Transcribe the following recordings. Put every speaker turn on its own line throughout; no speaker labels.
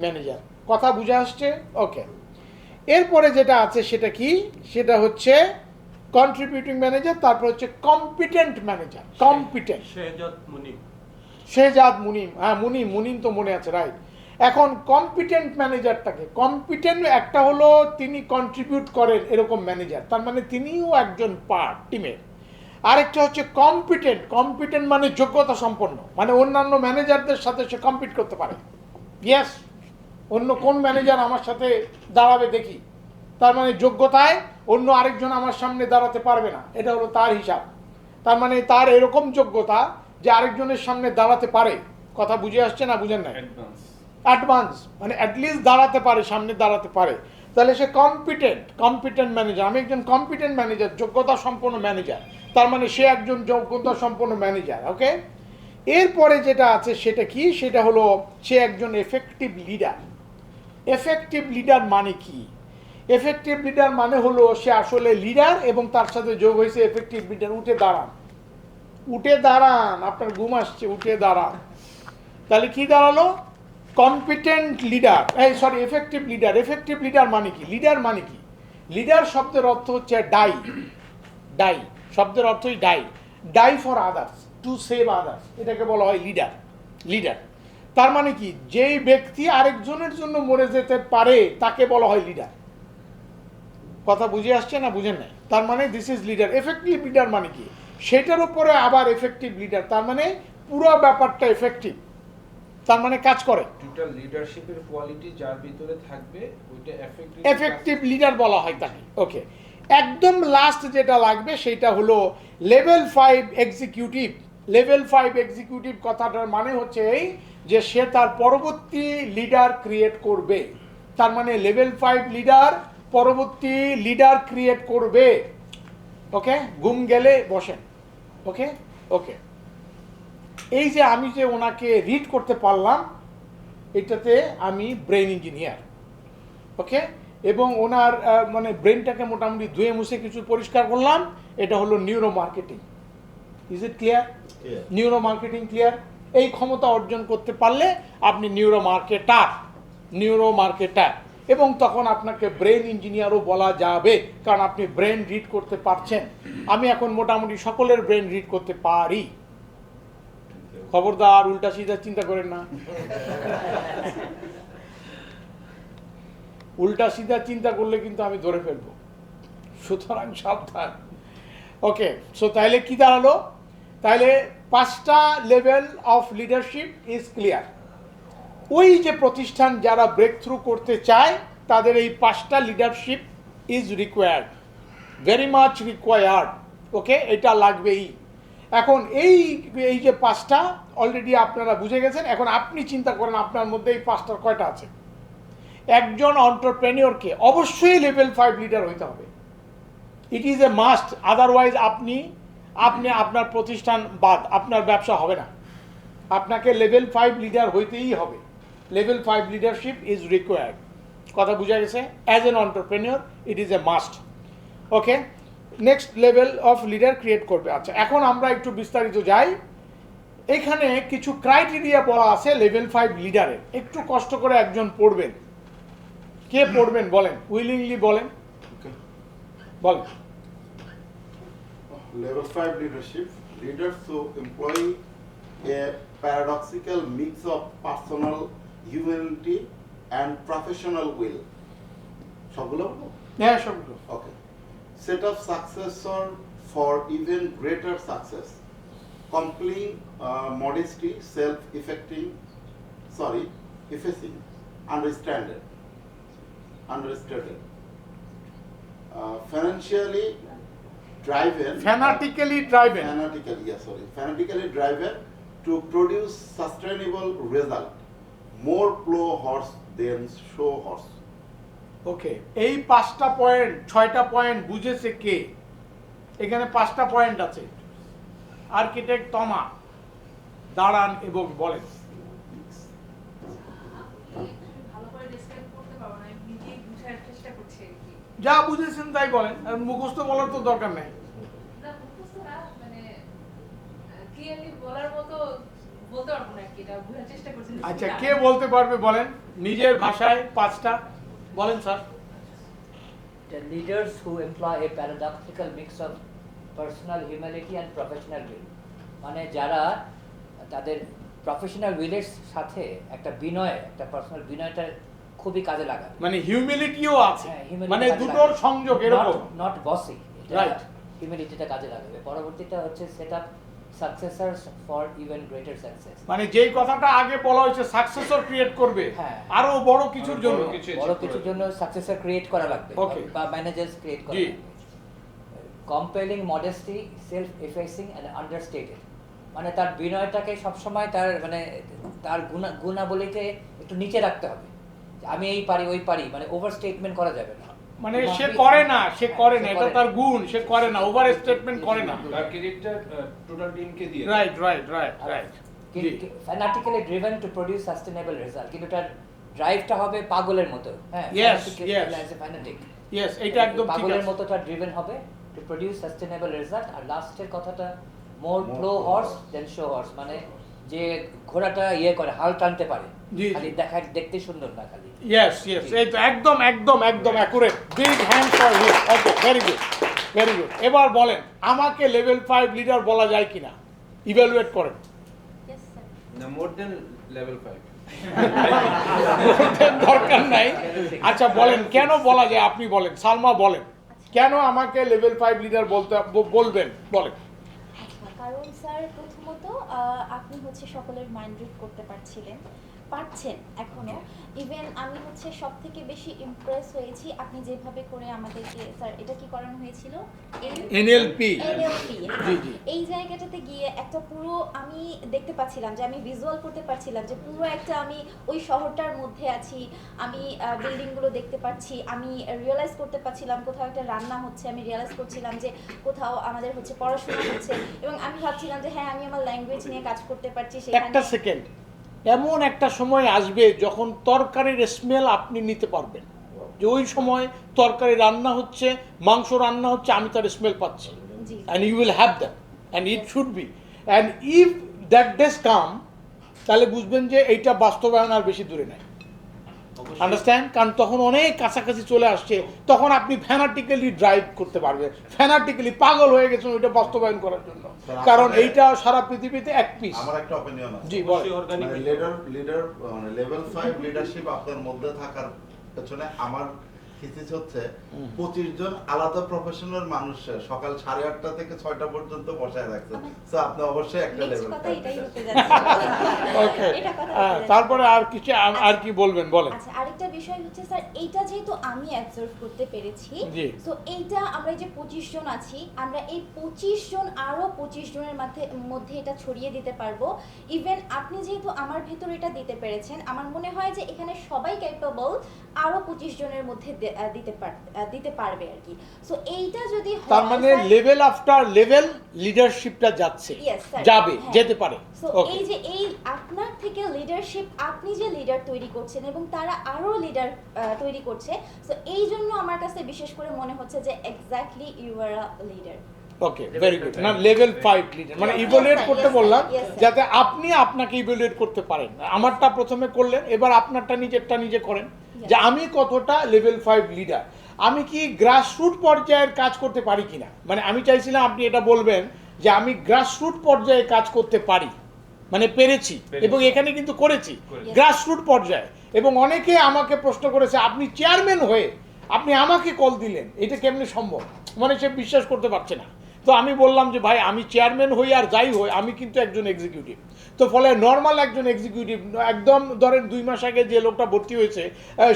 Manager. কথা বুঝে আসছে? ওকে। এরপরে যেটা আছে সেটা কি, সেটা হচ্ছে কন্ট্রিবিউটিং ম্যানেজার, তারপর হচ্ছে competent manager. Competent Shehzad Munim, হ্যাঁ মুনিম তো মনে আছে, রাইট। এখন কম্পিটেন্ট ম্যানেজারটাকে, কম্পিটেন্ট একটা হলো তিনি কন্ট্রিবিউট করেন এরকম ম্যানেজার, তার মানে তিনিও একজন পার্ট টিমের। আরেকটা হচ্ছে কম্পিটেন্ট, কম্পিটেন্ট মানে যোগ্যতা সম্পন্ন, মানে অন্যান্য ম্যানেজারদের সাথে সে কম্পিট করতে পারে। ইয়েস, অন্য কোন ম্যানেজার আমার সাথে দাঁড়াবে দেখি, তার মানে যোগ্যতায় অন্য আরেকজন আমার সামনে দাঁড়াতে পারবে না, এটা হলো তার হিসাব। তার মানে তার এরকম যোগ্যতা যে আরেকজনের সামনে দাঁড়াতে পারে। কথা বুঝে আসছে না বুঝেন না? অ্যাডভান্স মানে অ্যাটলিস্ট দাঁড়াতে পারে, সামনে দাঁড়াতে পারে, তাহলে সে কম্পিটেন্ট ম্যানেজার। আমি একজন কম্পিটেন্ট ম্যানেজার, যোগ্যতা সম্পন্ন ম্যানেজার, তার মানে সে একজন যোগ্যতা সম্পন্ন ম্যানেজার। ওকে। এরপরে যেটা আছে সেটা কি, সেটা হলো সে একজন এফেক্টিভ লিডার। এফেক্টিভ লিডার মানে কি? এফেক্টিভ লিডার মানে হলো সে আসলে লিডার এবং তার সাথে যোগ হয়েছে এফেক্টিভ লিডার। উঠে দাঁড়ান, উঠে দাঁড়ান, আপনার ঘুম আসছে, উঠে দাঁড়ান। তাহলে কি দাঁড়ালো? কম্পিটেন্ট লিডার, এই sorry effective leader. Effective leader মানে কি? লিডার মানে কি? লিডার শব্দের অর্থ হচ্ছে ডাই। ডাই শব্দের অর্থই die, die for others, to save others, এটাকে বলা হয় লিডার। লিডার তার মানে কি? যেই ব্যক্তি আরেকজনের জন্য মরে যেতে পারে তাকে বলা হয় লিডার। কথা বুঝে আসছে না বুঝেন নাই? তার মানে this is leader. Effective leader মানে কি? সেটার উপরে আবার এফেক্টিভ লিডার, তার মানে পুরো ব্যাপারটা এফেক্টিভ, তার মানে কাজ করে।
টোটাল লিডারশিপের কোয়ালিটি যার ভিতরে থাকবে ওইটা
এফেক্টিভ লিডার বলা হয় তাকে। ওকে। একদম লাস্ট যেটা লাগবে সেটা হলো লেভেল 5 এক্সিকিউটিভ। লেভেল 5 এক্সিকিউটিভ কথাটার মানে হচ্ছে এই যে সে তার পরবর্তী লিডার ক্রিয়েট করবে। তার মানে লেভেল 5 লিডার পরবর্তী লিডার ক্রিয়েট করবে। ওকে, ঘুম গেলে বসেন। ওকে ওকে। এই যে আমি যে ওনাকে রিড করতে পারলাম, এটাতে আমি ব্রেন ইঞ্জিনিয়ার। ওকে, এবং ওনার মানে ব্রেনটাকে মোটামুটি ধুয়ে মুছে কিছু পরিষ্কার করলাম, এটা হলো neuro marketing. Is it clear? Neuro marketing clear? এই ক্ষমতা অর্জন করতে পারলে আপনি নিউরো মার্কেটার, এবং তখন আপনাকে ব্রেন ইঞ্জিনিয়ারও বলা যাবে, কারণ আপনি ব্রেন রিড করতে পারছেন। আমি এখন মোটামুটি সকলের ব্রেন রিড করতে পারি। খবরদার উল্টা সিধা চিন্তা করেন না, উল্টা সিধা চিন্তা করলে কিন্তু আমি ধরে ফেলবো, সুতরাং সাবধান। ওকে, সো তাইলে কি দাঁড়ালো? তাইলে 5টা level of leadership is clear. ওই যে প্রতিষ্ঠান যারা ব্রেক থ্রু করতে চায় তাদের এই 5টা leadership is required, very much required. Okay, এটা লাগবেই। এখন এই এই যে 5টা অলরেডি আপনারা বুঝে গেছেন। এখন আপনি চিন্তা করেন আপনার মধ্যে এই 5টার কয়টা আছে। একজন এন্টারপ্রেনিয়রকে অবশ্যই লেভেল 5 লিডার হইতে হবে। It is a must, otherwise আপনি আপনার প্রতিষ্ঠান বাদ, আপনার ব্যবসা হবে না। আপনাকে লেভেল 5 লিডার হইতেই হবে। Level 5 leadership is required. কথা বুঝা গেছে? As an entrepreneur it is a must. Okay, next level of leader create করবে। আচ্ছা, এখন আমরা একটু বিস্তারিত যাই। এখানে কিছু ক্রাইটেরিয়া বলা আছে লেভেল 5 লিডারের, একটু কষ্ট করে একজন পড়বেন। কে পড়বেন বলেন, উইলিংলি বলেন, বলেন।
Level 5 leadership, leaders who employ a paradoxical mix of personal humanity and professional will. সবগুলো?
হ্যাঁ, সবগুলো।
Okay. Set up successor for even greater success. Compelling modesty, effacing, understated. Financially driven to produce sustainable result. More plow horse than show horse.
ওকে, এই 5টা point, 6টা point বুঝেছে কে? এখানে 5টা point আছে। আর্কিটেক্ট তমা দাঁড়ান এবং বলেন। যা বুঝেছেন তাই বলেন, আর মুখস্থ বলার তো দরকার নেই। আচ্ছা, কে বলতে পারবে বলেন। নিজের ভাষায় 5টা বলেন sir.
The leaders who employ a paradoxical mix of personal humility and professional will, মানে যারা তাদের প্রফেশনাল উইলের সাথে একটা বিনয়, একটা পার্সোনাল বিনয়টা খুবই কাজে লাগাবে।
মানে হিউমিলিটিও আছে,
হ্যাঁ, humility
মানে
কাজে
দুটোর
লাগাবে।
সংযোগ এরকম।
নট বসি,
Right.
হিউমিলিটিটা কাজে লাগাবে। পরবর্তীটা হচ্ছে set up successors for even greater success.
মানে যেই কথাটা আগে বলা হয়েছে সাকসেসর ক্রিয়েট করবে
হ্যাঁ।
আরো বড় কিছুর
আরো
জন্য।
বড় কিছু
বড় কিছুর জন্য সাকসেসর ক্রিয়েট করা লাগবে
Okay.
বা ম্যানেজার্স ক্রিয়েট করা
জি।
লাগবে। কম্পেলিং মডেস্টি, সেলফ এফেক্সিং এন্ড আন্ডারস্টেটেড, মানে তার বিনয়টাকে সবসময় তার মানে তার গুণাবলীকে একটু নিচে রাখতে হবে। আমি এই পারি ওই পারি, মানে ওভার স্টেটমেন্ট করা যাবে না।
মানে সে করে না, সে করে না,
সে
এটা
করে
তার
না।
গুণ, সে করে না, ওভার স্টেটমেন্ট করে না।
তার ক্রেডিটটা টোটাল টিমকে দিয়ে দেয়।
Right right right right. জি
fanatically driven to produce sustainable result, কিন্তু তার ড্রাইভটা হবে পাগলের মতো। হ্যাঁ,
Yes, yes.
ফ্যানাটিক,
ইয়েস, এটা একদম ঠিক
পাগলের
আছে।
মতো তার ড্রিভেন হবে টু প্রোডিউস সাস্টেনেবল রেজাল্ট। আর লাস্টের কথাটা মোর ফ্লো হর্স দেন শো হর্স, মানে যে ঘোড়াটা ইয়ে করে হাল টানতে পারে,
জি,
খালি
জি।
দেখা দেখতে সুন্দর না খালি।
ইয়েস ইয়েস, এই তো একদম একদম একদম accurate. Big hand for him. Okay, very good very good. এবার বলেন আমাকে লেভেল 5 লিডার বলা যায় কিনা, ইভ্যালুয়েট করেন।
Yes, sir.
না, মোর দেন লেভেল 5।
দরকার নাই। আচ্ছা বলেন কেন বলা যায়, আপনি বলেন, সালমা বলেন কেন আমাকে লেভেল 5 লিডার বলতে বলবেন, বলেন।
আচ্ছা, কারণ স্যার প্রথমত আপনি হচ্ছে সকলের মাইন্ড রিড করতে পারছেন এখনো। ইভেন আমি হচ্ছে সব থেকে বেশি ইমপ্রেস হয়েছি আপনি যেভাবে করে আমাদেরকে, স্যার এটা কি করানো হয়েছিল,
এনএলপি।
এনএলপি,
জি, জি।
এই জায়গাটাতে গিয়ে একটা পুরো আমি দেখতে পাচ্ছিলাম যে আমি ভিজুয়াল করতে পারছিলাম যে পুরো একটা আমি ওই শহরটার মধ্যে আছি, আমি বিল্ডিংগুলো দেখতে পাচ্ছি, আমি রিয়েলাইজ করতে পারছিলাম কোথাও একটা রান্না হচ্ছে, আমি রিয়েলাইজ করছিলাম যে কোথাও আমাদের হচ্ছে পড়াশোনা হচ্ছে, এবং আমি ভাবছিলাম যে হ্যাঁ আমি আমার ল্যাঙ্গুয়েজ নিয়ে কাজ করতে পারছি
একটা
সেখানে।
সেকেন্ড, এমন একটা সময় আসবে যখন তরকারির স্মেল আপনি নিতে পারবেন, যে ওই সময় তরকারি রান্না হচ্ছে, মাংস রান্না হচ্ছে, আমি তার স্মেল পাচ্ছি।
জি
And you will have that, and it should be, and if that days come, তাহলে বুঝবেন যে এইটা বাস্তবায়ন আর বেশি দূরে নাই। আন্ডারস্ট্যান্ড? কারণ তখন অনেক কাছাকাছি চলে আসছে, তখন আপনি ফ্যানাটিক্যালি ড্রাইভ করতে পারবেন, ফ্যানাটিক্যালি পাগল হয়ে গেছেন ওইটা বাস্তবায়ন করার জন্য, কারণ এইটা সারা পৃথিবীতে এক পিস।
আমার একটা অপিনিয়ন আছে।
জি বল।
লেভেল 5 লিডারশিপ আপনার মধ্যে থাকার পেছনে আমার থিসিস হচ্ছে 25 জন আলাদা প্রফেশনাল মানুষের সকাল 8:30 থেকে 6টা পর্যন্ত বসায় রাখছেন। সো আপনি অবশ্যই একটা
নেক্সট
লেভেল
কথা এটাই হতে যাচ্ছে।
ওকে,
এটা কথা হতে যাচ্ছে।
তারপরে আর কিছু আর কি বলবেন, বলেন।
আচ্ছা, আরেকটা বিষয় হচ্ছে স্যার, এইটা যেহেতু আমি অবজার্ভ করতে পেরেছি,
জি।
সো এইটা আমরা যে 25 জন আছি, আমরা এই 25 জন আরো 25 জনের মধ্যে এটা ছড়িয়ে দিতে পারবো। ইভেন আপনি যেহেতু আমার ভেতর এটা দিতে পেরেছেন, আমার মনে হয় যে এখানে সবাই ক্যাপেবল আরো 25 জনের মধ্যে দিতে পারবে আর কি। সো এইটা যদি হয়,
তার মানে
স্যার,
লেভেল আফটার লেভেল লিডারশিপটা যাচ্ছে,
Yes, sir.
যাবে,
হ্যাঁ।
যেতে পারে।
সো
ওকে,
এই যে এই আপনার থেকে লিডারশিপ, আপনি যে লিডার তৈরি করছেন এবং তারা আরো লিডার তৈরি করছে, সো এই জন্য আমার কাছে বিশেষ করে মনে হচ্ছে যে exactly you are a leader.
Okay, very good. না, লেভেল 5 লিডার মানে
Yes,
ইভালুয়েট
sir,
করতে
yes, sir,
বললাম,
yes, sir.
যাতে আপনি আপনাকে ইভালুয়েট করতে পারেন। আমারটা প্রথমে করলেন, এবার আপনারটা নিজেরটা নিজে করেন, যে আমি কতটা লেভেল 5 লিডার, আমি কি গ্রাসরুট পর্যায়ের কাজ করতে পারি কিনা। মানে আমি চাইছিলাম আপনি এটা বলবেন যে আমি গ্রাসরুট পর্যায়ে কাজ করতে পারি, মানে পেরেছি, এবং এখানে কিন্তু করেছি গ্রাসরুট পর্যায়ে। এবং অনেকে আমাকে প্রশ্ন করেছে আপনি চেয়ারম্যান হয়ে আপনি আমাকে কল দিলেন, এটা কেমনে সম্ভব, মানে সে বিশ্বাস করতে পারছে না। তো আমি বললাম যে ভাই আমি চেয়ারম্যান হই আর যাই হই, আমি কিন্তু একজন এক্সিকিউটিভ। তো ফলে নর্মাল একজন এক্সিকিউটিভ, একদম ধরেন 2 মাস আগে যে লোকটা ভর্তি হয়েছে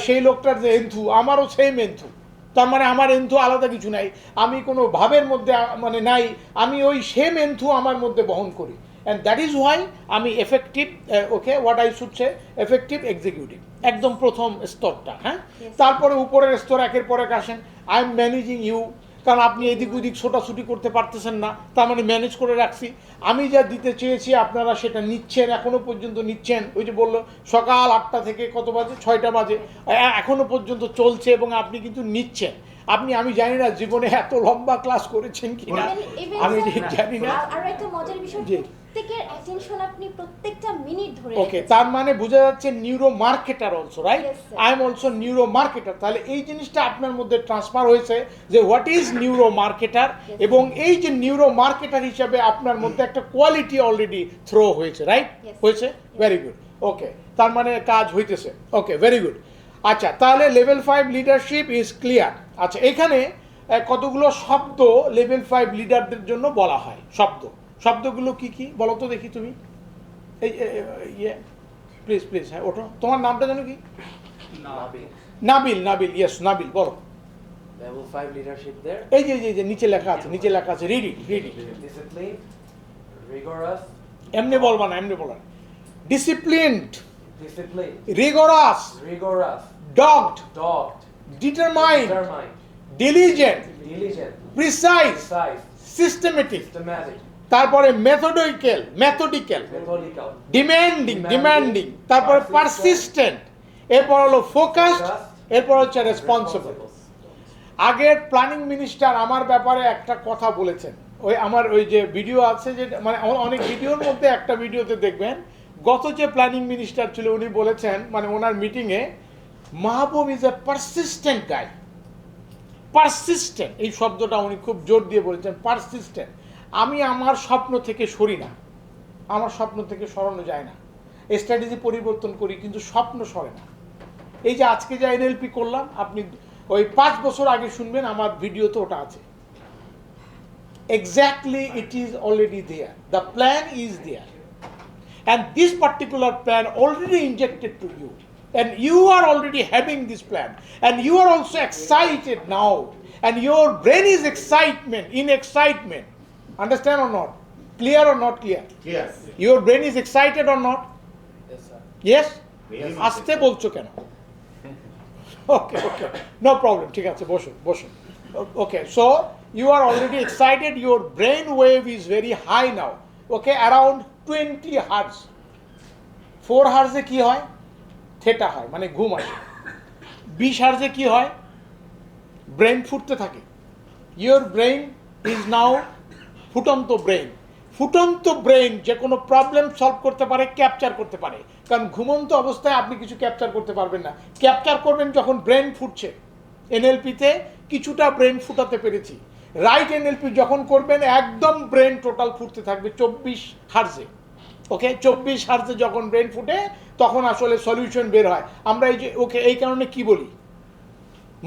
সেই লোকটার যে এন্থু, আমারও সেম এন্থু। তার মানে আমার এন্থু আলাদা কিছু নাই, আমি কোনো ভাবের মধ্যে মানে নাই, আমি ওই সেম এন্থু আমার মধ্যে বহন করি। অ্যান্ড দ্যাট ইজ ওয়াই আমি effective, okay what I should say, effective executive, একদম প্রথম স্তরটা। হ্যাঁ, তারপরে উপরের স্তর একের পর এক আসেন। আই এম ম্যানেজিং ইউ, কারণ আপনি এদিক ওদিক ছোটাছুটি করতে পারতেছেন না, তার মানে ম্যানেজ করে রাখছি। আমি যা দিতে চেয়েছি আপনারা সেটা নিচ্ছেন, এখনো পর্যন্ত নিচ্ছেন। ওই যে বললো সকাল 8টা থেকে কত বাজে, 6টা বাজে, এখনো পর্যন্ত চলছে, এবং আপনি কিন্তু নিচ্ছেন। আমি জানি না জীবনে এত লম্বা ক্লাস করেছেন কিনা,
Even
আমি
sir,
ঠিক জানি না।
আর একটা মজার বিষয়
জি।
প্রত্যেকের অ্যাটেনশন আপনি প্রত্যেকটা মিনিট ধরে
ওকে,
রেখেছেন।
তার মানে বোঝা যাচ্ছে neuro marketer also, right?
Yes, sir.
I am also neuro marketer. তাহলে এই জিনিসটা আপনার মধ্যে ট্রান্সফার হয়েছে যে what is neuro marketer,
Yes.
এবং এই যে নিউরো মার্কেটার হিসাবে আপনার মধ্যে একটা কোয়ালিটি অলরেডি থ্রো হয়েছে, রাইট?
Yes.
হয়েছে, ভেরি গুড। ওকে, তার মানে কাজ হইতেছে। ওকে, ভেরি গুড। আচ্ছা, তাহলে লেভেল 5 লিডারশিপ ইজ ক্লিয়ার। আচ্ছা, এখানে কতগুলো শব্দ লেভেল 5 লিডারদের জন্য বলা হয়। শব্দগুলো কি কি বলো তো দেখি তুমি। এই ইয়ে প্লিজ প্লিজ, হ্যাঁ ওঠো। তোমার নামটা জানো কি? নাবিল, ইয়েস নাবিল, বলো।
Level 5 leadership there.
এই যে নিচে লেখা আছে, রিড ইট।
Discipline, rigorous,
এমনি বলবা না, disciplined,
discipline,
rigorous, dogged,
dogged,
determined,
determined,
diligent,
diligent,
precise,
precise,
systematic,
systematic,
তারপরে মেথডিক্যাল,
methodical,
ডিমান্ডিং, তারপরে পারসিস্টেন্ট, এরপর হলো ফোকাসড, এরপর হচ্ছে রেসপন্সিবল। আগের প্ল্যানিং মিনিস্টার আমার ব্যাপারে একটা কথা বলেছেন। আমার ওই যে ভিডিও আছে, যে মানে অনেক ভিডিওর মধ্যে একটা ভিডিওতে দেখবেন, গত যে প্ল্যানিং মিনিস্টার ছিল উনি বলেছেন, মানে ওনার মিটিংয়ে, Mahbub is a persistent guy. Persistent এই শব্দটা উনি খুব জোর দিয়ে বলেছেন, পারসিস্টেন্ট। আমি আমার স্বপ্ন থেকে সরি না, আমার স্বপ্ন থেকে সরানো যায় না। স্ট্র্যাটেজি পরিবর্তন করি কিন্তু স্বপ্ন সরে না। এই যে আজকে যে এনএলপি করলাম, আপনি ওই 5 বছর আগে শুনবেন, আমার ভিডিওতে ওটা আছে। Exactly it is already there, the plan is there, and this particular plan already injected to you, and you are already having this plan, and you are also excited now, and your brain is excitement. Understand or not? Clear or not clear?
Yes.
Your brain is excited or not?
yes sir.
Yes?
Very much
আস্তে
excited.
বলছো কেন? Okay, no problem. ঠিক আছে, বসো। Okay, so you are already excited, your brain wave is very high now. Okay, around 20 hertz. 4 hertz কি হয়? Theta হয়, মানে ঘুম আসে। 20 hertz কি হয়? ব্রেন ফুটতে থাকে। Your brain is now ফুটন্ত ব্রেন যে কোনো প্রবলেম সলভ করতে পারে, ক্যাপচার করতে পারে। কারণ ঘুমন্ত অবস্থায় আপনি কিছু ক্যাপচার করতে পারবেন না। ক্যাপচার করবেন যখন ব্রেন ফুটছে। এনএলপিতে কিছুটা ব্রেন ফুটাতে পেরেছি। রাইট এনএলপি যখন করবেন, একদম ব্রেন টোটাল ফুটতে থাকবে 24 হার্জে। ওকে, 24 হার্জে যখন ব্রেন ফুটে, তখন আসলে সলিউশন বের হয়। আমরা এই কারণে কি বলি,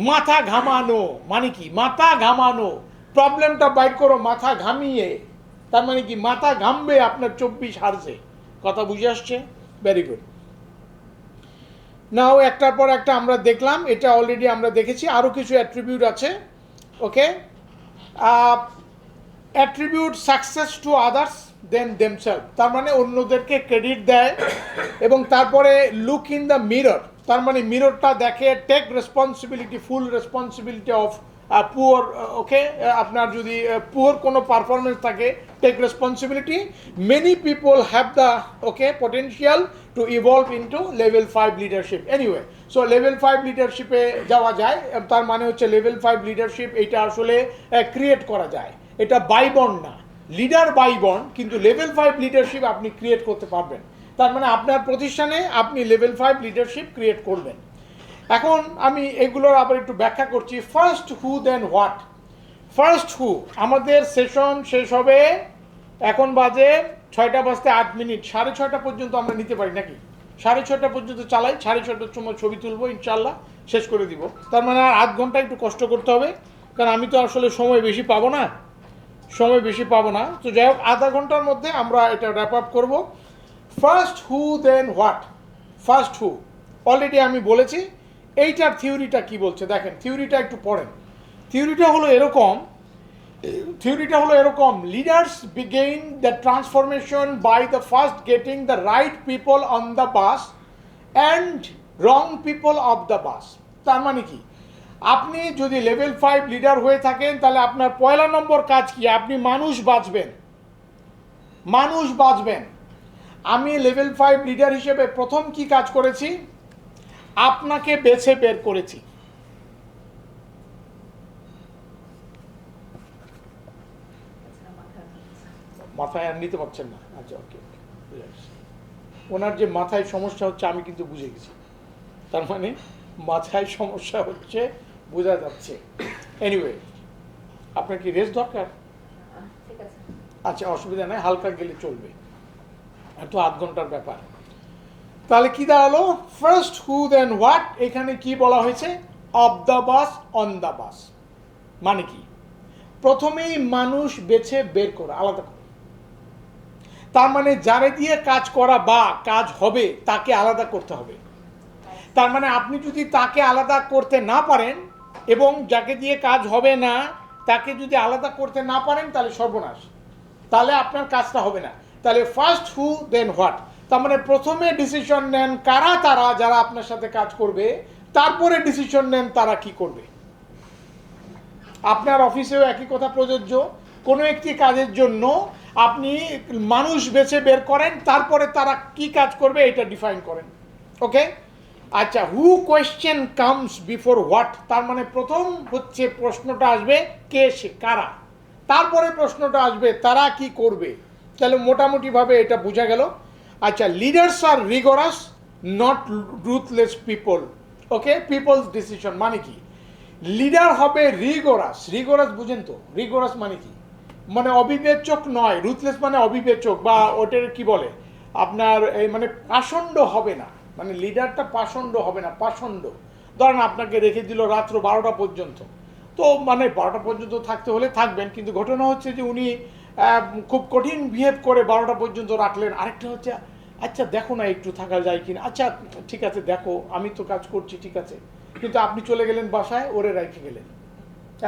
মাথা ঘামানো। মানে কি মাথা ঘামানো? প্রবলেমটা বাইর করো মাথা ঘামিয়ে। তার মানে কি মাথা ঘামবে আপনার 24 হার্জে। কথা বুঝে আসছে? Very good. নাও একটার পর একটা আমরা দেখলাম, এটা অলরেডি আমরা দেখেছি। আরও কিছু অ্যাট্রিবিউট আছে। Okay, attribute success to others then themself, তার মানে অন্যদেরকে ক্রেডিট দেয়। এবং তারপরে লুক ইন দ্য মিরর, তার মানে মিররটা দেখে। Take responsibility, full responsibility of poor. Okay, আপনার যদি পুয়ার কোনো পারফরমেন্স থাকে, take responsibility. Many people have the potential to evolve into level 5 leadership. Anyway, so level 5 লিডারশিপে যাওয়া যায়। তার মানে হচ্ছে লেভেল 5 লিডারশিপ এটা আসলে ক্রিয়েট করা যায়। এটা বাইবন না, লিডার বাইবন, কিন্তু লেভেল 5 লিডারশিপ আপনি ক্রিয়েট করতে পারবেন। তার মানে আপনার প্রতিষ্ঠানে আপনি লেভেল 5 লিডারশিপ ক্রিয়েট করবেন। এখন আমি এগুলোর আবার একটু ব্যাখ্যা করছি। First who then what. First who, আমাদের সেশন শেষ হবে, এখন বাজে 6টা বাজতে 8 মিনিট। 6:30 পর্যন্ত আমরা নিতে পারি নাকি? 6:30 পর্যন্ত চালাই, 6:30টার সময় ছবি তুলবো, ইনশাল্লাহ শেষ করে দিব। তার মানে আর 8 ঘন্টা একটু কষ্ট করতে হবে, কারণ আমি তো আসলে সময় বেশি পাবো না। তো যাই হোক, আধা ঘন্টার মধ্যে আমরা এটা র্যাপ আপ করবো। First who then what. First who already আমি বলেছি। এইটার থিওরিটা কি বলছে দেখেন, থিওরিটা একটু পড়েন। থিওরিটা হলো এরকম, leaders begin the transformation by the first getting the right people on the bus and wrong people off the bus. তার মানে কি, আপনি যদি লেভেল 5 লিডার হয়ে থাকেন, তাহলে আপনার পয়লা নম্বর কাজ কি? আপনি মানুষ বাঁচবেন। আমি লেভেল 5 লিডার হিসেবে প্রথম কি কাজ করেছি? আপনাকে বেছে বের করেছি। মাথায় আর নিতে পারছেন না, আচ্ছা ওকে ওকে বুঝে গেছি। ওনার যে মাথায় সমস্যা হচ্ছে আমি কিন্তু বুঝে গেছি, তার মানে মাথায় সমস্যা হচ্ছে বোঝা যাচ্ছে। এনিওয়ে, আপনার কি রেস্ট দরকার?
ঠিক আছে।
আচ্ছা অসুবিধা নেই, হালকা গেলে চলবে, আর তো 8 ঘন্টার ব্যাপার। তাহলে কি দাঁড়ালো? ফার্স্ট হু দেন হোয়াট, এখানে কি বলা হয়েছে? Of the bus, on the বাস, মানে কি? প্রথমেই মানুষ বেছে বের করা, আলাদা করা। তার মানে যারে দিয়ে কাজ করা বা কাজ হবে তাকে আলাদা করতে হবে। তার মানে আপনি যদি তাকে আলাদা করতে না পারেন এবং যাকে দিয়ে কাজ হবে না তাকে যদি আলাদা করতে না পারেন তাহলে সর্বনাশ, তাহলে আপনার কাজটা হবে না। তাহলে ফার্স্ট হু দেন হোয়াট, তার মানে প্রথমে ডিসিশন নেন কারা তারা যারা আপনার সাথে কাজ করবে, তারপরে ডিসিশন নেন তারা কি করবে। আপনার অফিসেও একই কথা প্রযোজ্য। কোনো একটি কাজের জন্য আপনি মানুষ বেছে বের করেন, তারপরে তারা কি কাজ করবে এটা ডিফাইন করেন। ওকে, আচ্ছা, হু কোয়েশ্চেন কামস বিফোর হোয়াট, তার মানে প্রথম হচ্ছে প্রশ্নটা আসবে কে সে কারা, তারপরে প্রশ্নটা আসবে তারা কি করবে। তাহলে মোটামুটিভাবে এটা বোঝা গেল। আচ্ছা, লিডার্স আর rigorous not ruthless people. Okay, people's decision মানে কি? লিডার হবে রিগরাস, রিগরাস বুঝেন তো? রিগরাস মানে কি? মানে অবিবেচক নয়, রুথলেস মানে অবিবেচক, বা ওটার কি বলে আপনার এই মানে পাষণ্ড হবে না, মানে লিডারটা পাষণ্ড হবে না, পাষণ্ড। ধরেন আপনাকে রেখে দিল রাত্র 12টা পর্যন্ত, তো মানে 12টা পর্যন্ত থাকতে হলে থাকবেন, কিন্তু ঘটনা হচ্ছে যে উনি খুব কঠিন বিহেভ করে 12টা পর্যন্ত রাখলেন। আরেকটা হচ্ছে আচ্ছা দেখো না একটু থাকা যায় কিনা, আচ্ছা ঠিক আছে দেখো আমি তো কাজ করছি ঠিক আছে, কিন্তু আপনি চলে গেলেন বাসায়, ওরে রেখে গেলেন,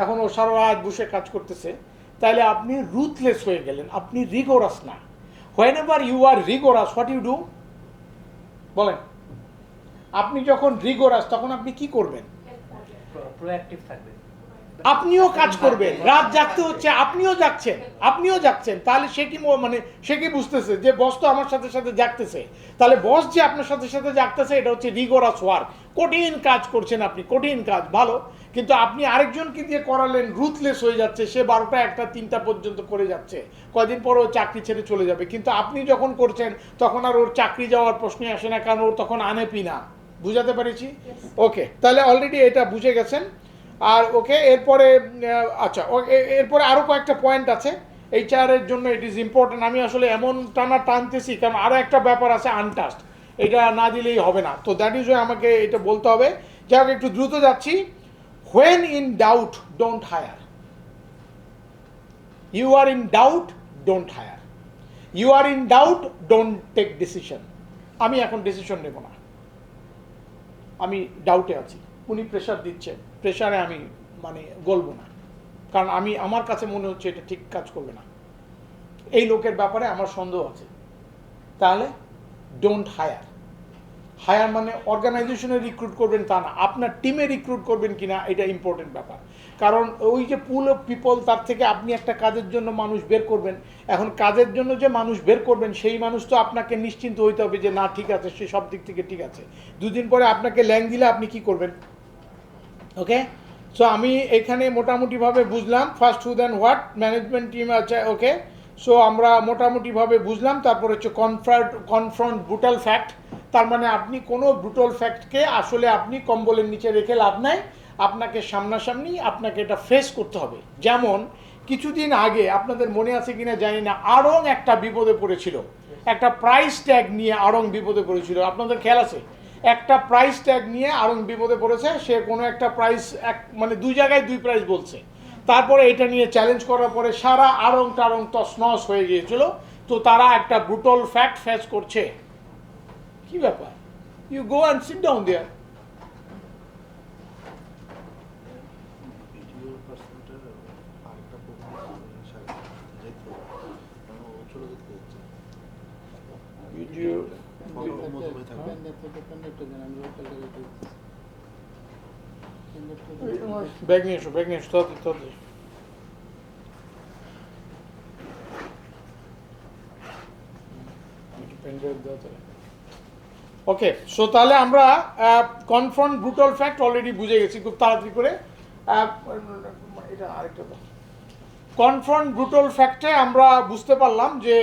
এখন ও সারা রাত বসে কাজ করতেছে, তাহলে আপনি রুথলেস হয়ে গেলেন, আপনি রিগোরাস না। whenever you are rigorous, what you do? বলেন, আপনি যখন রিগোরাস তখন আপনি কি করবেন?
প্রোঅ্যাক্টিভ থাকবে।
আপনিও কাজ করবেন, রাত জাগতে হচ্ছে আপনিও জাগছেন, তাহলে সে কি মানে সে কি বুঝতেছে যে বস তো আমার সাথে সাথে জাগতেছে, তাহলে বস যে আপনার সাথে সাথে জাগতেছে এটা হচ্ছে রিগোরাস ওয়ার্ক, কঠিন কাজ করছেন আপনি, কঠিন কাজ ভালো, কিন্তু আপনি আরেকজনকে দিয়ে করালেন, রুথলেস হয়ে যাচ্ছে, সে 12টা 1টা 3টা পর্যন্ত করে যাচ্ছে, কয়দিন পর ও চাকরি ছেড়ে চলে যাবে। কিন্তু আপনি যখন করছেন তখন আর ওর চাকরি যাওয়ার প্রশ্নই আসে না, কারণ ওর তখন আনেপি না। বুঝাতে পেরেছি? ওকে, তাহলে অলরেডি এটা বুঝে গেছেন। আর ওকে, এরপরে আচ্ছা এরপরে আরও কয়েকটা পয়েন্ট আছে এইচআরের জন্য, ইট ইজ ইম্পর্টেন্ট। আমি আসলে এমন টানতেছি কারণ আরও একটা ব্যাপার আছে আনটাস্ট, এটা না দিলেই হবে না, তো দ্যাট ইজ ওয়াই আমাকে এটা বলতে হবে। যাই হোক, একটু দ্রুত যাচ্ছি। When in doubt don't hire, you are in doubt don't hire, you are in doubt don't take decision. আমি এখন ডিসিশন নেব না, আমি ডাউটে আছি, উনি প্রেশার দিচ্ছে, প্রেশারে আমি মানে গলবো না, কারণ আমার কাছে মনে হচ্ছে এটা ঠিক কাজ করবে না, এই লোকের ব্যাপারে আমার সন্দেহ আছে, তাহলে ডোন্ট হায়ার। হায়ার মানে অর্গানাইজেশনে রিক্রুট করবেন তা না, আপনার টিমে রিক্রুট করবেন কিনা এটা ইম্পর্টেন্ট ব্যাপার। কারণ ওই যে পুল অফ পিপল, তার থেকে আপনি একটা কাজের জন্য মানুষ বের করবেন, এখন কাজের জন্য যে মানুষ বের করবেন সেই মানুষ তো আপনাকে নিশ্চিন্ত হইতে হবে যে না ঠিক আছে, সে সব দিক থেকে ঠিক আছে। দুদিন পরে আপনাকে ল্যাং দিলে আপনি কি করবেন? ওকে, সো আমি এখানে মোটামুটিভাবে বুঝলাম first who then what, management team আছে। ওকে, সো আমরা মোটামুটিভাবে বুঝলাম। তারপর হচ্ছে কনফ্রন্ট ব্রুটাল ফ্যাক্ট, তার মানে আপনি কোনো ব্রুটাল ফ্যাক্টকে আসলে আপনি কম্বলের নিচে রেখে লাভ নাই, আপনাকে সামনাসামনি আপনাকে এটা ফেস করতে হবে। যেমন কিছুদিন আগে আপনাদের মনে আছে কিনা জানি না, আড়ং একটা বিপদে পড়েছিল, একটা প্রাইস ট্যাগ নিয়ে আড়ং বিপদে পড়েছিল, আপনাদের খেয়াল আছে? একটা প্রাইস ট্যাগ নিয়ে আড়ং বিপদে পড়েছে, সে কোনো একটা প্রাইস মানে 2 জায়গায় 2 প্রাইস বলছে, তারপরে এটা নিয়ে চ্যালেঞ্জ করার পরে সারা আড়ং টাড়ং তছনছ হয়ে গিয়েছিল, তো তারা একটা ব্রুটাল ফ্যাক্ট ফেস করছে। কি ব্যাপার? You go and sit down there. Bag নিয়ে এসো, ব্যাগ নিয়ে এসো, তাড়াতাড়ি। ওকে, সো তাহলে আমরা কনফ্রন্ট ব্রুটাল ফ্যাক্ট অলরেডি বুঝে গেছি খুব তাড়াতাড়ি করে। এটা আরেকটা কনফ্রন্ট ব্রুটাল ফ্যাক্টে আমরা বুঝতে পারলাম যে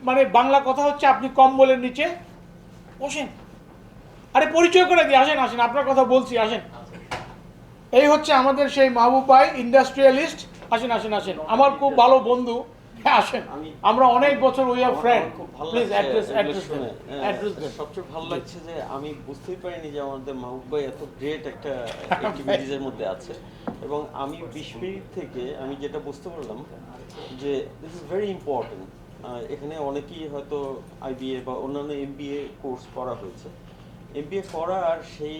মানে বাংলা কথা হচ্ছে আপনি কম্বলের নিচে বসেন, আরে পরিচয় করে দিই, আসেন আসেন আপনার কথা বলছি, আসেন। এই হচ্ছে আমাদের সেই মাহবুব ভাই, ইন্ডাস্ট্রিয়ালিস্ট। আসেন আসেন আসেন, আমার খুব ভালো বন্ধু। হ্যাঁ আসেন, আমরা অনেক বছর উই আর ফ্রেন্ড।
আমার খুব ভালো
প্লিজ
লাগছে
অ্যাড্রেস
এগুলো শুনে।
অ্যাড্রেস
সবচেয়ে ভালো লাগছে যে আমি বুঝতেই পারিনি যে আমাদের মাহবুব ভাই এত গ্রেট একটা অ্যাক্টিভিটিজের মধ্যে আছে। এবং আমি 20 মিনিট থেকে আমি যেটা বুঝতে পারলাম যে দিস ইজ ভেরি ইম্পর্টেন্ট। এখানে অনেকেই হয়তো আইবিএ বা অন্যান্য এমবিএ কোর্স করা হয়েছে। এমবিএ করা আর সেই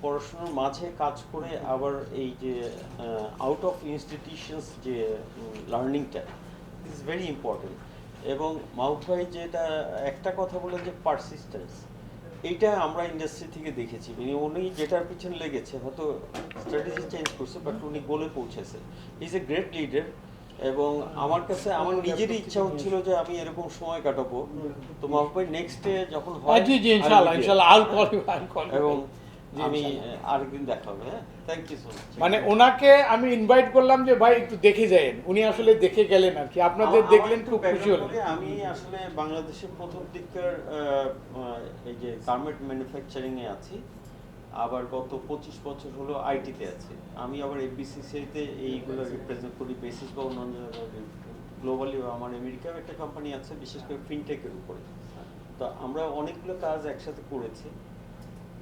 পড়াশোনার মাঝে কাজ করে আবার এই যে আউট অফ ইনস্টিটিউশনস যে লার্নিংটা ইজ ভেরি ইম্পর্টেন্ট। এবং মাহবুব ভাই যেটা একটা কথা বলেন যে পারসিস্টেন্স, এইটা আমরা ইন্ডাস্ট্রি থেকে দেখেছি। মানে উনি যেটার পিছনে লেগেছে হয়তো স্ট্র্যাটেজি চেঞ্জ করছে, বাট উনি গোলে পৌঁছেছে। Is a great leader. এবং আমার কাছে আমার নিজেরই ইচ্ছা হচ্ছিল যে আমি এরকম সময় কাটাবো। তো মাহবুব ভাই নেক্সট ডে যখন হয়
জি জি ইনশাআল্লাহ ইনশাআল্লাহ আল কল ইউ
এবং
জি,
আমি
ইনশাআল্লাহ।
আরেকদিন দেখা হবে। হ্যাঁ, থ্যাংক ইউ সো মাচ।
মানে ওনাকে আমি ইনভাইট করলাম যে ভাই একটু দেখে যায়েন, উনি আসলে দেখে গেলেন আর কি, আপনাদের দেখলেন খুব খুশি হলেন।
আমি আসলে বাংলাদেশের প্রথম দিককার এই যে গার্মেন্ট ম্যানুফ্যাকচারিং এ আছি, আবার গত 25 বছর হলো আইটিতে আছি। আমি আবার এফবিসিসিআইতে এইগুলো রিপ্রেজেন্ট করি, বেসিস বা অন্যান্য গ্লোবালি। আমার আমেরিকার একটা কোম্পানি আছে বিশেষ করে ফিনটেকের উপরে। তো আমরা অনেকগুলো কাজ একসাথে করেছি।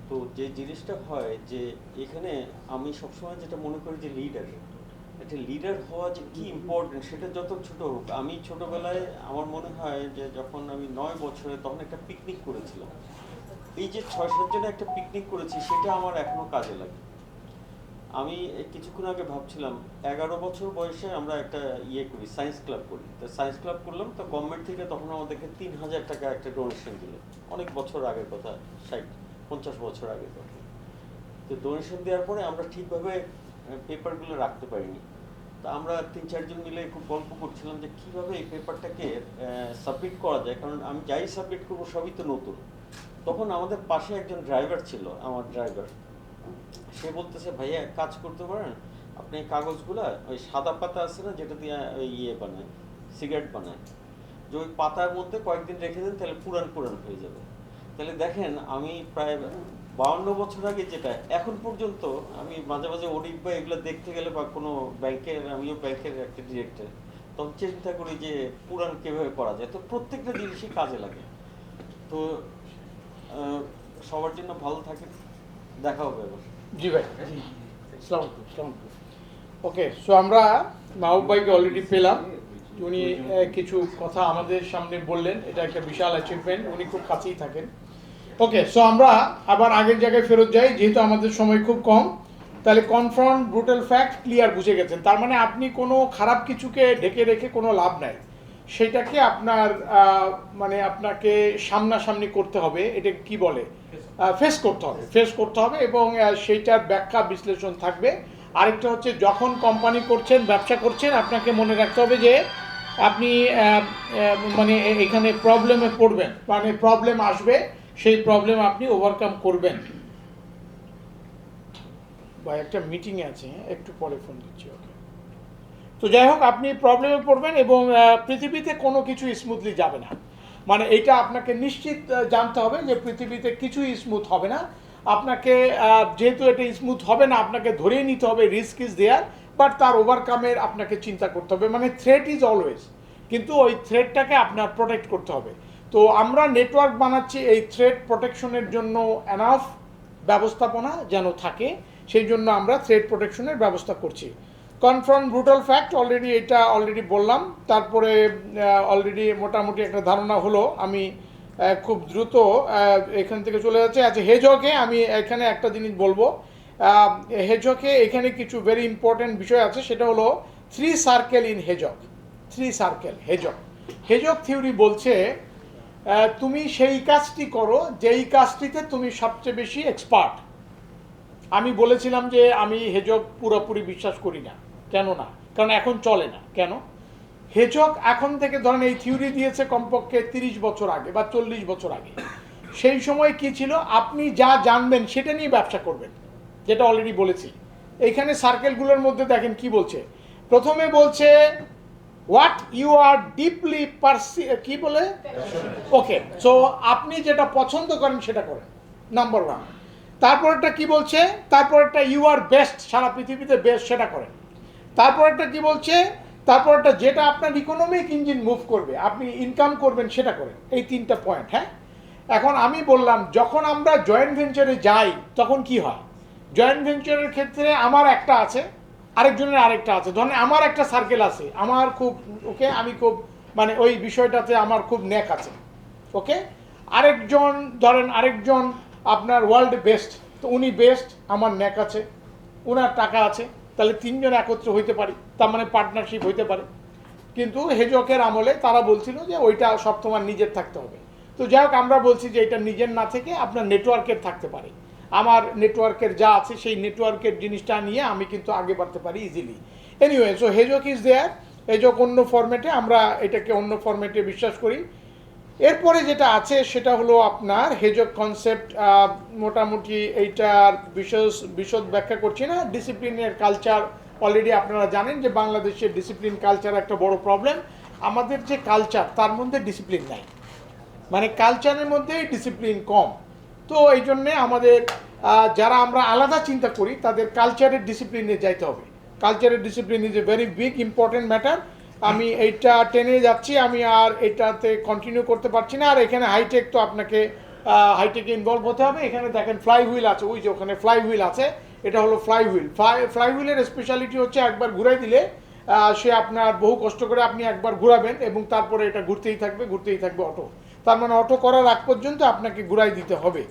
তো যে জিনিসটা হয় যে এখানে আমি সবসময় যেটা মনে করি যে একটা লিডার হওয়া যে কি ইম্পর্টেন্ট, সেটা যত ছোট হোক। আমি ছোটবেলায় আমার মনে হয় যে যখন আমি 9 বছরে তখন একটা পিকনিক করেছিলাম। এই যে 6-7 জনে একটা পিকনিক করেছি সেটা আমার এখনো কাজে লাগে। আমি কিছুক্ষণ আগে ভাবছিলাম 11 বছর বয়সে আমরা একটা করি, সায়েন্স ক্লাব করি। তো সায়েন্স ক্লাব করলাম, তো গভর্নমেন্ট থেকে তখন আমাদেরকে 3000 টাকা একটা ডোনেশন দিল। অনেক বছর আগের কথা, 50 বছর আগের কথা। তো ডোনেশন দেওয়ার পরে আমরা ঠিকভাবে পেপারগুলো রাখতে পারিনি। তো আমরা 3-4 জন মিলে খুব গল্প করছিলাম যে কীভাবে এই পেপারটাকে সাবমিট করা যায়, কারণ আমি যাই সাবমিট করবো সবই তো নতুন। তখন আমাদের পাশে একজন ড্রাইভার ছিল, আমার ড্রাইভার। সে বলতেছে, ভাইয়া এক কাজ করতে পারেন, আপনি কাগজগুলা ওই সাদা পাতা আছে না যেটা দিয়ে ওই বানায়, সিগারেট বানায়, যে ওই পাতার মধ্যে কয়েকদিন রেখে দেন, তাহলে পুরান হয়ে যাবে। তাহলে দেখেন আমি প্রায় 52 বছর আগে যেটা এখন পর্যন্ত আমি মাঝে মাঝে অডিট বা এগুলো দেখতে গেলে বা কোনো ব্যাংকের, আমিও ব্যাংকের একটা ডিরেক্টর, তখন চিন্তা করি যে পুরান কিভাবে করা যায়। তো প্রত্যেকটা জিনিসই কাজে লাগে। তো সবার জন্য ভালো থাকে, দেখা হবে এবার।
জি ভাই, আসসালামু আলাইকুম। ওকে, সো আমরা মাহবুব ভাইকে অলরেডি পেলাম। উনি কিছু কথা আমাদের সামনে বললেন, এটা একটা বিশাল অ্যাচিভমেন্ট, উনি খুব কাছেই থাকেন। ওকে, সো আমরা আবার আগের জায়গায় ফেরত যাই, যেহেতু আমাদের সময় খুব কম। তাহলে কনফ্রন্ট ব্রুটাল ফ্যাক্ট ক্লিয়ার বুঝে গেছেন। তার মানে আপনি কোনো খারাপ কিছুকে ঢেকে রেখে কোনো লাভ নাই, সেটাকে আপনার মানে আপনাকে সামনাসামনি করতে হবে, এটা কি বলে, ফেস করতে হবে এবং সেইটার ব্যাখ্যা বিশ্লেষণ থাকবে। আরেকটা হচ্ছে যখন কোম্পানি করছেন, ব্যবসা করছেন, আপনাকে মনে রাখতে হবে যে আপনি মানে এখানে প্রবলেমে পড়বেন, মানে প্রবলেম আসবে, সেই প্রবলেম আপনি ওভারকাম করবেন। বা একটা মিটিংয়ে আছে, একটু পরে ফোন দিচ্ছি। ওকে, তো যাই হোক, আপনি প্রবলেমে পড়বেন এবং পৃথিবীতে কোনো কিছু স্মুথলি যাবে না। মানে এইটা আপনাকে নিশ্চিত জানতে হবে যে পৃথিবীতে কিছুই স্মুথ হবে না। আপনাকে যেহেতু এটা স্মুথ হবে না, আপনাকে ধরেই নিতে হবে রিস্ক ইজ দেয়ার, বাট তার ওভারকামের আপনাকে চিন্তা করতে হবে। মানে থ্রেট ইজ অলওয়েজ, কিন্তু ওই থ্রেটটাকে আপনার প্রোটেক্ট করতে হবে। তো আমরা নেটওয়ার্ক বানাচ্ছি এই থ্রেট প্রোটেকশনের জন্য, এনাফ ব্যবস্থাপনা যেন থাকে, সেই জন্য আমরা থ্রেট প্রোটেকশনের ব্যবস্থা করছি। কনফ্রন্ট ব্রুটাল ফ্যাক্ট অলরেডি বললাম। তারপরে অলরেডি মোটামুটি একটা ধারণা হলো। আমি খুব দ্রুত এখান থেকে চলে যাচ্ছে। আচ্ছা, হেজকে আমি এখানে একটা জিনিস বলবো। হেজকে এখানে কিছু ভেরি ইম্পর্টেন্ট বিষয় আছে, সেটা হলো 3 সার্কেল ইন হেজক। 3 সার্কেল হেজক থিওরি বলছে তুমি সেই কাজটি করো যেই কাজটিতে তুমি সবচেয়ে বেশি এক্সপার্ট। আমি বলেছিলাম যে আমি হেজক পুরোপুরি বিশ্বাস করি না। কেন না? কারণ এখন চলে না। কেন? হেজক এখন থেকে ধরেন এই থিওরি দিয়েছে কমপক্ষে 30 বছর আগে বা 40 বছর আগে। সেই সময় কি ছিল, আপনি যা জানবেন সেটা নিয়ে ব্যবসা করবেন, যেটা অলরেডি বলেছি। এইখানে সার্কেলগুলোর মধ্যে দেখেন কি বলছে। প্রথমে বলছে হোয়াট ইউ আর ডিপলি কি বলে, ওকে, সো আপনি যেটা পছন্দ করেন সেটা করেন, নাম্বার ওয়ান। তারপরেরটা কি বলছে, তারপরেরটা ইউ আর বেস্ট, সারা পৃথিবীতে বেস্ট সেটা করেন। তারপরেরটা কি বলছে, তারপরেরটা যেটা আপনার ইকোনমিক ইঞ্জিন মুভ করবে, আপনি ইনকাম করবেন সেটা করেন। এই তিনটা পয়েন্ট। হ্যাঁ, এখন আমি বললাম যখন আমরা জয়েন্ট ভেঞ্চারে যাই তখন কি হয়। জয়েন্ট ভেঞ্চারের ক্ষেত্রে আমার একটা আছে, আরেকজনের আরেকটা আছে। ধরেন আমার একটা সার্কেল আছে, আমার খুব ওকে, আমি খুব মানে ওই বিষয়টাতে আমার খুব ন্যাক আছে, ওকে। আরেকজন ধরেন আরেকজন আপনার ওয়ার্ল্ড বেস্ট, তো উনি বেস্ট, আমার ন্যাক আছে, ওনার টাকা আছে, তাহলে তিনজন একত্র হইতে পারি, তার মানে পার্টনারশিপ হইতে পারে। কিন্তু হেজকের আমলে তারা বলছিল যে ওইটা সব তোমার নিজের থাকতে হবে। তো যাই হোক, আমরা বলছি যে এটা নিজের না থেকে আপনার নেটওয়ার্কের থাকতে পারে। আমার নেটওয়ার্কের যা আছে সেই নেটওয়ার্কের জিনিসটা নিয়ে আমি কিন্তু আগে বাড়তে পারি easily. Anyway, so hedgehog is there, hedgehog অন্য ফরম্যাটে, আমরা এটাকে অন্য ফরম্যাটে বিশ্বাস করি। এরপরে যেটা আছে সেটা হলো আপনার হেজক কনসেপ্ট, মোটামুটি এইটার বিশদ ব্যাখ্যা করছি না। ডিসিপ্লিনের কালচার অলরেডি আপনারা জানেন যে বাংলাদেশের ডিসিপ্লিন কালচার একটা বড় প্রবলেম। আমাদের যে কালচার তার মধ্যে ডিসিপ্লিন নাই, মানে কালচারের মধ্যেই ডিসিপ্লিন কম। তো এই জন্যে আমাদের যারা আমরা আলাদা চিন্তা করি তাদের কালচারের ডিসিপ্লিনে যাইতে হবে। কালচারের discipline is a very big important matter. আমি এইটা টেনে যাচ্ছি, আমি আর এটাতে কন্টিনিউ করতে পারছি না। আর এখানে হাইটেক, তো আপনাকে হাইটেকে ইনভলভ হতে হবে। এখানে দেখেন ফ্লাই হুইল আছে, ওই যে ওখানে ফ্লাই হুইল আছে, এটা হলো ফ্লাই হুইল। ফ্লাই হুইলের স্পেশালিটি হচ্ছে একবার ঘুরাই দিলে সে আপনার বহু কষ্ট করে আপনি একবার ঘুরাবেন এবং তারপরে এটা ঘুরতেই থাকবে অটো। তার মানে অটো করার আগ পর্যন্ত আপনাকে ঘুরাই দিতে হবে।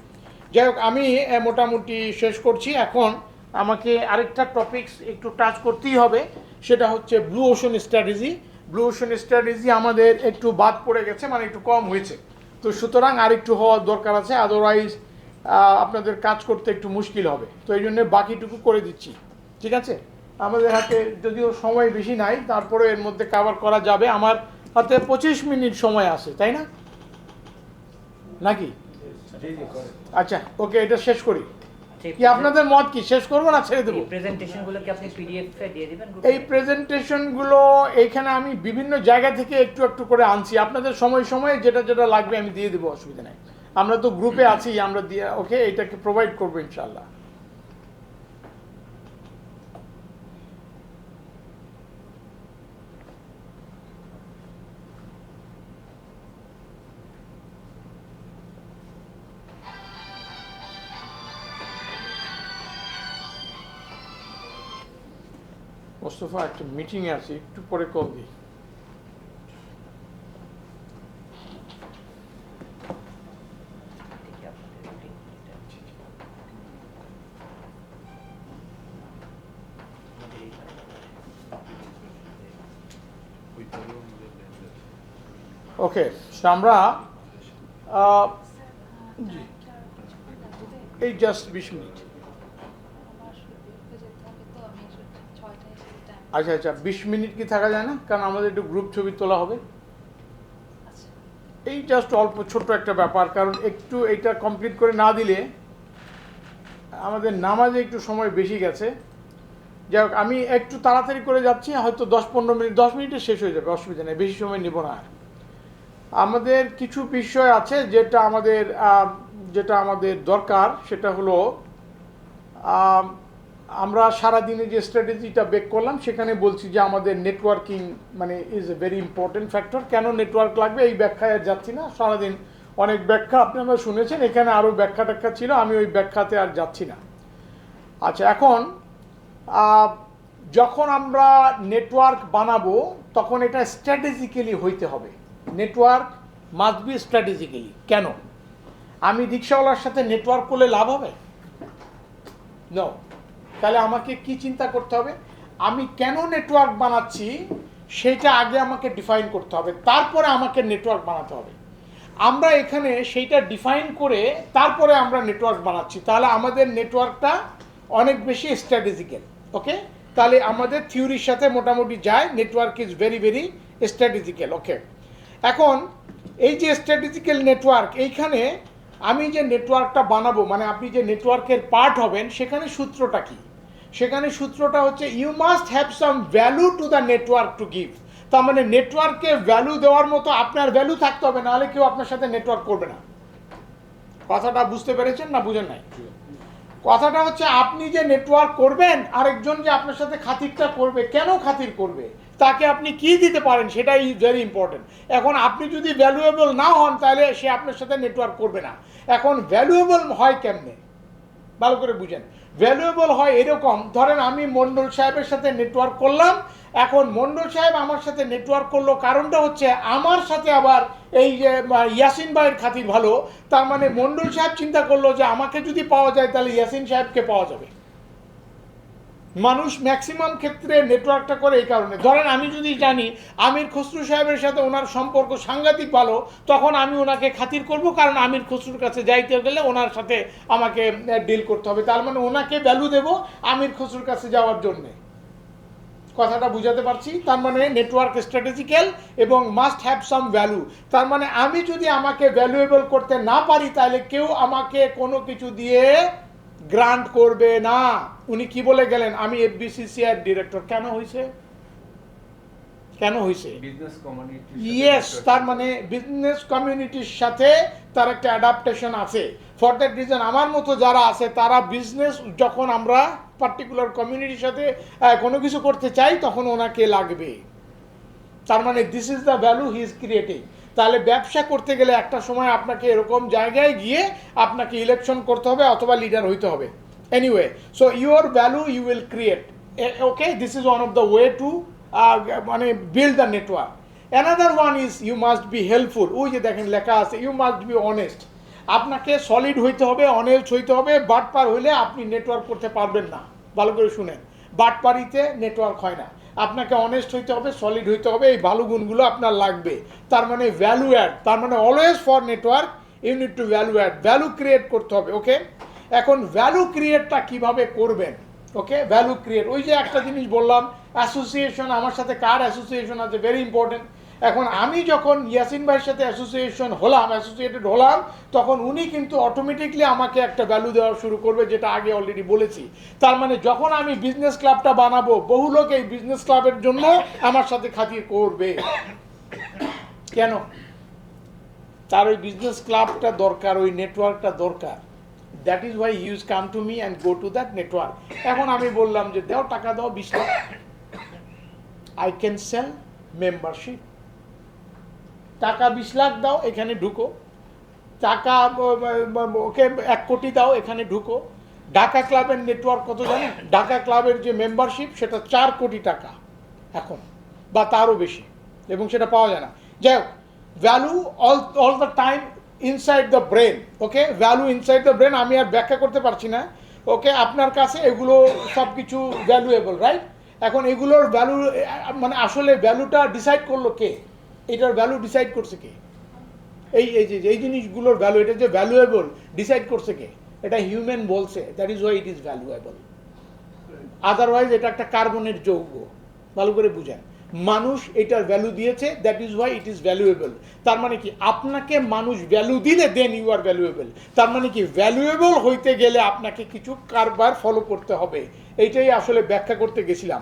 যাই হোক, আমি মোটামুটি শেষ করছি। এখন আমাকে আরেকটা টপিকস একটু টাচ করতেই হবে, সেটা হচ্ছে blue ocean strategy. Blue ocean strategy আমাদের একটু বাদ পড়ে গেছে, মানে একটু কম হয়েছে, তো সুতরাং আরেকটু হওয়ার দরকার আছে, আদারওয়াইজ আপনাদের কাজ করতে একটু মুশকিল হবে। তো এই জন্য বাকিটুকু করে দিচ্ছি, ঠিক আছে। আমাদের হাতে যদিও সময় বেশি নাই, তারপরে এর মধ্যে কভার করা যাবে। আমার হাতে 25 মিনিট সময় আছে, তাই না নাকি? আচ্ছা, ওকে, এটা শেষ করি। কি আপনাদের মত কি, শেষ করবো না ছেড়ে দেবো?
প্রেজেন্টেশনগুলোকে আপনি পিডিএফ এ দিয়ে দিবেন?
এই প্রেজেন্টেশনগুলো এইখানে আমি বিভিন্ন জায়গা থেকে একটু একটু করে আনছি, আপনাদের সময় সময়ে যেটা যেটা লাগবে আমি দিয়ে দেবো, অসুবিধা নেই। আমরা তো গ্রুপে আছি, আমরা দিয়ে ওকে এটাকে প্রোভাইড করবো ইনশাল্লাহ। মোস্তফা একটা মিটিংয়ে আছি, একটু পরে কল দিই। ওকে, আমরা জি এই জাস্ট 20 মিনিট। আচ্ছা আচ্ছা, 20 মিনিট কি থাকা যায় না? কারণ আমাদের একটু গ্রুপ ছবি তোলা হবে। এই জাস্ট অল্প ছোট্ট একটা ব্যাপার, কারণ একটু এইটা কমপ্লিট করে না দিলে আমাদের নামাজে একটু সময় বেশি গেছে। যাই হোক, আমি একটু তাড়াতাড়ি করে যাচ্ছি, হয়তো 10-15 মিনিট, 10 মিনিটে শেষ হয়ে যাবে, অসুবিধা নেই, বেশি সময় নেব না। আমাদের কিছু বিষয় আছে যেটা আমাদের দরকার, সেটা হলো আমরা সারাদিনে যে স্ট্র্যাটেজিটা বেক করলাম সেখানে বলছি যে আমাদের নেটওয়ার্কিং মানে is a very important factor. কেন নেটওয়ার্ক লাগবে এই ব্যাখ্যায় যাচ্ছি না, সারাদিন অনেক ব্যাখ্যা আপনারা শুনেছেন, এখানে আরও ব্যাখ্যা ট্যাখ্যা ছিল, আমি ওই ব্যাখ্যাতে আর যাচ্ছি না। আচ্ছা, এখন যখন আমরা নেটওয়ার্ক বানাবো তখন এটা স্ট্র্যাটেজিক্যালি হইতে হবে। Network must be strategically. কেন? আমি রিক্সাওয়ালার সাথে নেটওয়ার্ক করলে লাভ হবে? নো। তাহলে আমাকে কি চিন্তা করতে হবে? আমি কেন নেটওয়ার্ক বানাচ্ছি সেটা আগে আমাকে ডিফাইন করতে হবে, তারপরে আমাকে নেটওয়ার্ক বানাতে হবে। আমরা এখানে সেইটা ডিফাইন করে তারপরে আমরা নেটওয়ার্ক বানাচ্ছি, তাহলে আমাদের নেটওয়ার্কটা অনেক বেশি স্ট্র্যাটেজিক্যাল। ওকে, তাহলে আমাদের থিওরির সাথে মোটামুটি যায়, network is very very strategical. Okay, এখন এই যে স্ট্র্যাটেজিক্যাল নেটওয়ার্ক, এইখানে আমি যে নেটওয়ার্কটা বানাবো, মানে আপনি যে নেটওয়ার্কের পার্ট হবেন, সেখানে সূত্রটা কি? সেখানে সূত্রটা হচ্ছে you must have some value to the network to give. তার মানে নেটওয়ার্কে ভ্যালু দেওয়ার মতো আপনার ভ্যালু থাকতে হবে, নাহলে কেউ আপনার সাথে নেটওয়ার্ক করবে না। কথাটা বুঝতে পেরেছেন না বুঝেন নাই? কথাটা হচ্ছে আপনি যে নেটওয়ার্ক করবেন, আরেকজন যে আপনার সাথে খাতিরটা করবে, কেন খাতির করবে, তাকে আপনি কি দিতে পারেন, সেটাই ভেরি ইম্পর্টেন্ট। এখন আপনি যদি ভ্যালুয়েবল না হন তাহলে সে আপনার সাথে নেটওয়ার্ক করবে না। এখন ভ্যালুয়েবল হয় কেমনে, ভালো করে বুঝেন। ভ্যালুয়েবল হয় এরকম, ধরেন আমি মন্ডল সাহেবের সাথে নেটওয়ার্ক করলাম, এখন মন্ডল সাহেব আমার সাথে নেটওয়ার্ক করলো, কারণটা হচ্ছে আমার সাথে আবার এই যে ইয়াসিন ভাইয়ের খাতির ভালো, তার মানে মন্ডল সাহেব চিন্তা করলো যে আমাকে যদি পাওয়া যায় তাহলে ইয়াসিন সাহেবকে পাওয়া যাবে। মানুষ ম্যাক্সিমাম ক্ষেত্রে নেটওয়ার্কটা করে এই কারণে। ধরেন আমি যদি জানি আমির খসরু সাহেবের সাথে ওনার সম্পর্ক সাংঘাতিক ভালো, তখন আমি ওনাকে খাতির করব, কারণ আমির খসরুর কাছে যাইতে গেলে ওনার সাথে আমাকে ডিল করতে হবে, তার মানে ওনাকে ভ্যালু দেব আমির খসরুর কাছে যাওয়ার জন্যে। কথাটা বুঝাতে পারছি? তার মানে নেটওয়ার্ক স্ট্র্যাটেজিক্যাল এবং মাস্ট হ্যাভ সাম ভ্যালু। তার মানে আমি যদি আমাকে ভ্যালুয়েবল করতে না পারি তাহলে কেউ আমাকে কোনো কিছু দিয়ে গ্রান্ট করবে না। উনি কি বলে গেলেন, আমি এফবিসিসিআই ডিরেক্টর। কেন হয়েছে? কেন হয়েছে?
বিজনেস কমিউনিটি,
ইয়েস, তার মানে বিজনেস কমিউনিটির সাথে তার একটা অ্যাডাপ্টেশন আছে। ফর দ্যাট রিজন আমার মতো যারা আছে তারা বিজনেস, যখন আমরা পার্টিকুলার কমিউনিটির সাথে কোনো কিছু করতে চাই তখন ওনাকে লাগবে। তার মানে this is the value he is creating. তাহলে ব্যবসা করতে গেলে একটা সময় আপনাকে এরকম জায়গায় গিয়ে আপনাকে ইলেকশন করতে হবে অথবা লিডার হইতে হবে। Anyway, so your value you will create. Okay, this is one of the way to মানে build the network. Another one is you must be helpful. ওই যে দেখেন লেখা আছে ইউ মাস্ট বি অনেস্ট। আপনাকে সলিড হইতে হবে, অনেস্ট হইতে হবে। বাটপার হইলে আপনি নেটওয়ার্ক করতে পারবেন না। ভালো করে শুনেন, বাটপারিতে নেটওয়ার্ক হয় না। আপনাকে অনেস্ট হইতে হবে, সলিড হইতে হবে, এই ভালো গুণগুলো আপনার লাগবে। তার মানে ভ্যালু অ্যাড, তার মানে always for network you need to value add, value create করতে হবে। ওকে, এখন ভ্যালু ক্রিয়েটটা কিভাবে করবেন? ওকে, ভ্যালু ক্রিয়েট, ওই যে একটা জিনিস বললাম, অ্যাসোসিয়েশন, আমার সাথে কার অ্যাসোসিয়েশন আছে, ভেরি ইম্পর্টেন্ট। এখন আমি যখন ইয়াসিন ভাইয়ের সাথে অ্যাসোসিয়েটেড হলাম, তখন উনি কিন্তু অটোমেটিকলি আমাকে একটা ভ্যালু দেওয়া শুরু করবে, যেটা আগে অলরেডি বলেছি। তার মানে যখন আমি বিজনেস ক্লাবটা বানাবো, বহু লোক এই বিজনেস ক্লাবের জন্য আমার সাথে খাতির করবে। কেন? তার ওই বিজনেস ক্লাবটা দরকার, ওই নেটওয়ার্কটা দরকার। That is why you come to me and go to that network. এখন আমি বললাম যে দাও, টাকা দাও 20 lakh, I can sell membership. টাকা 20 লাখ দাও, এখানে ঢুকো। টাকা ওকে 1 কোটি দাও, এখানে ঢুকো। ঢাকা ক্লাবের নেটওয়ার্ক কত জানেন? ঢাকা ক্লাবের যে মেম্বারশিপ সেটা 4 কোটি টাকা এখন, বা তারও বেশি, এবং সেটা পাওয়া যায় না। যাই হোক, value all the time inside the brain. Okay, value inside the brain, আমি আর ব্যাখ্যা করতে পারছি না। ওকে, আপনার কাছে এগুলো সব কিছু ভ্যালুয়েবল, রাইট? এখন এগুলোর ভ্যালু মানে আসলে ভ্যালুটা ডিসাইড করলো কে? এটার ভ্যালু ডিসাইড করছে কে? এই জিনিসগুলোর ভ্যালু, এটা যে ভ্যালুয়েবল ডিসাইড করছে কে? এটা হিউম্যান বলছে, that is why it is valuable. Otherwise এটা একটা কার্বনের যৌগ। ভালো করে বুঝেন, মানুষ এটার ভ্যালু দিয়েছে, that is why it is valuable. তার মানে কি, আপনাকে মানুষ ভ্যালু দিলে দেন ইউ আর ভ্যালুয়েবল। তার মানে কি, ভ্যালুয়েবল হইতে গেলে আপনাকে কিছু কারবার ফলো করতে হবে। এইটাই আসলে ব্যাখ্যা করতে গেছিলাম।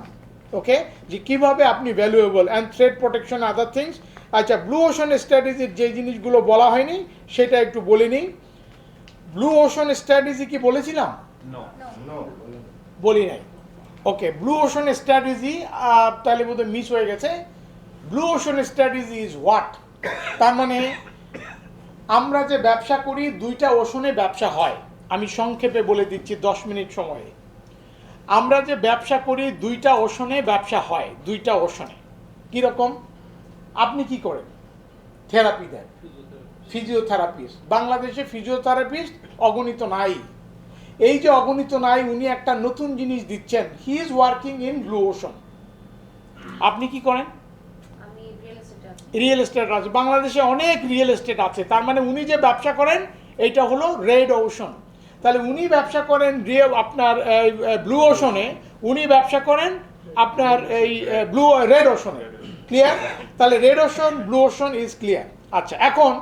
ওকে, যে কিভাবে আপনি valuable and thread protection, other things. আচ্ছা, ব্লু ওশন স্ট্র্যাটেজির যে জিনিসগুলো বলা হয়নি সেটা একটু বলে নিই। ব্লু ওশন স্ট্র্যাটেজি কি বলেছিলাম? বলি নাই। ওকে, ব্লু ওশন স্ট্র্যাটেজি তাহলে বোধহয় মিস হয়ে গেছে। Blue ocean strategy is what? তার মানে আমরা যে ব্যবসা করি, 2টা ওশনে ব্যবসা হয়। আমি সংক্ষেপে বলে দিচ্ছি 10 মিনিট সময়ে। আমরা যে ব্যবসা করি 2টা ওশনে ব্যবসা হয়, 2টা ওশনে। কীরকম? আপনি কি করেন? থেরাপি দেন, ফিজিওথেরাপিস্ট। বাংলাদেশে ফিজিওথেরাপিস্ট অগণিত নাই। এই যে অগণিত নাই, উনি একটা নতুন জিনিস দিচ্ছেন, he is working in blue ocean. আপনি কি করেন? রিয়েল এস্টেট আছে, বাংলাদেশে অনেক রিয়েল এস্টেট আছে। তার মানে উনি যে ব্যবসা করেন এইটা হলো রেড ওশন। তাহলে উনি ব্যবসা করেন আপনার ব্লু ওশনে, উনি ব্যবসা করেন আপনার এই রেড ওশনে। ক্লিয়ার? তাহলে red ocean, blue ocean is clear. আচ্ছা, এখন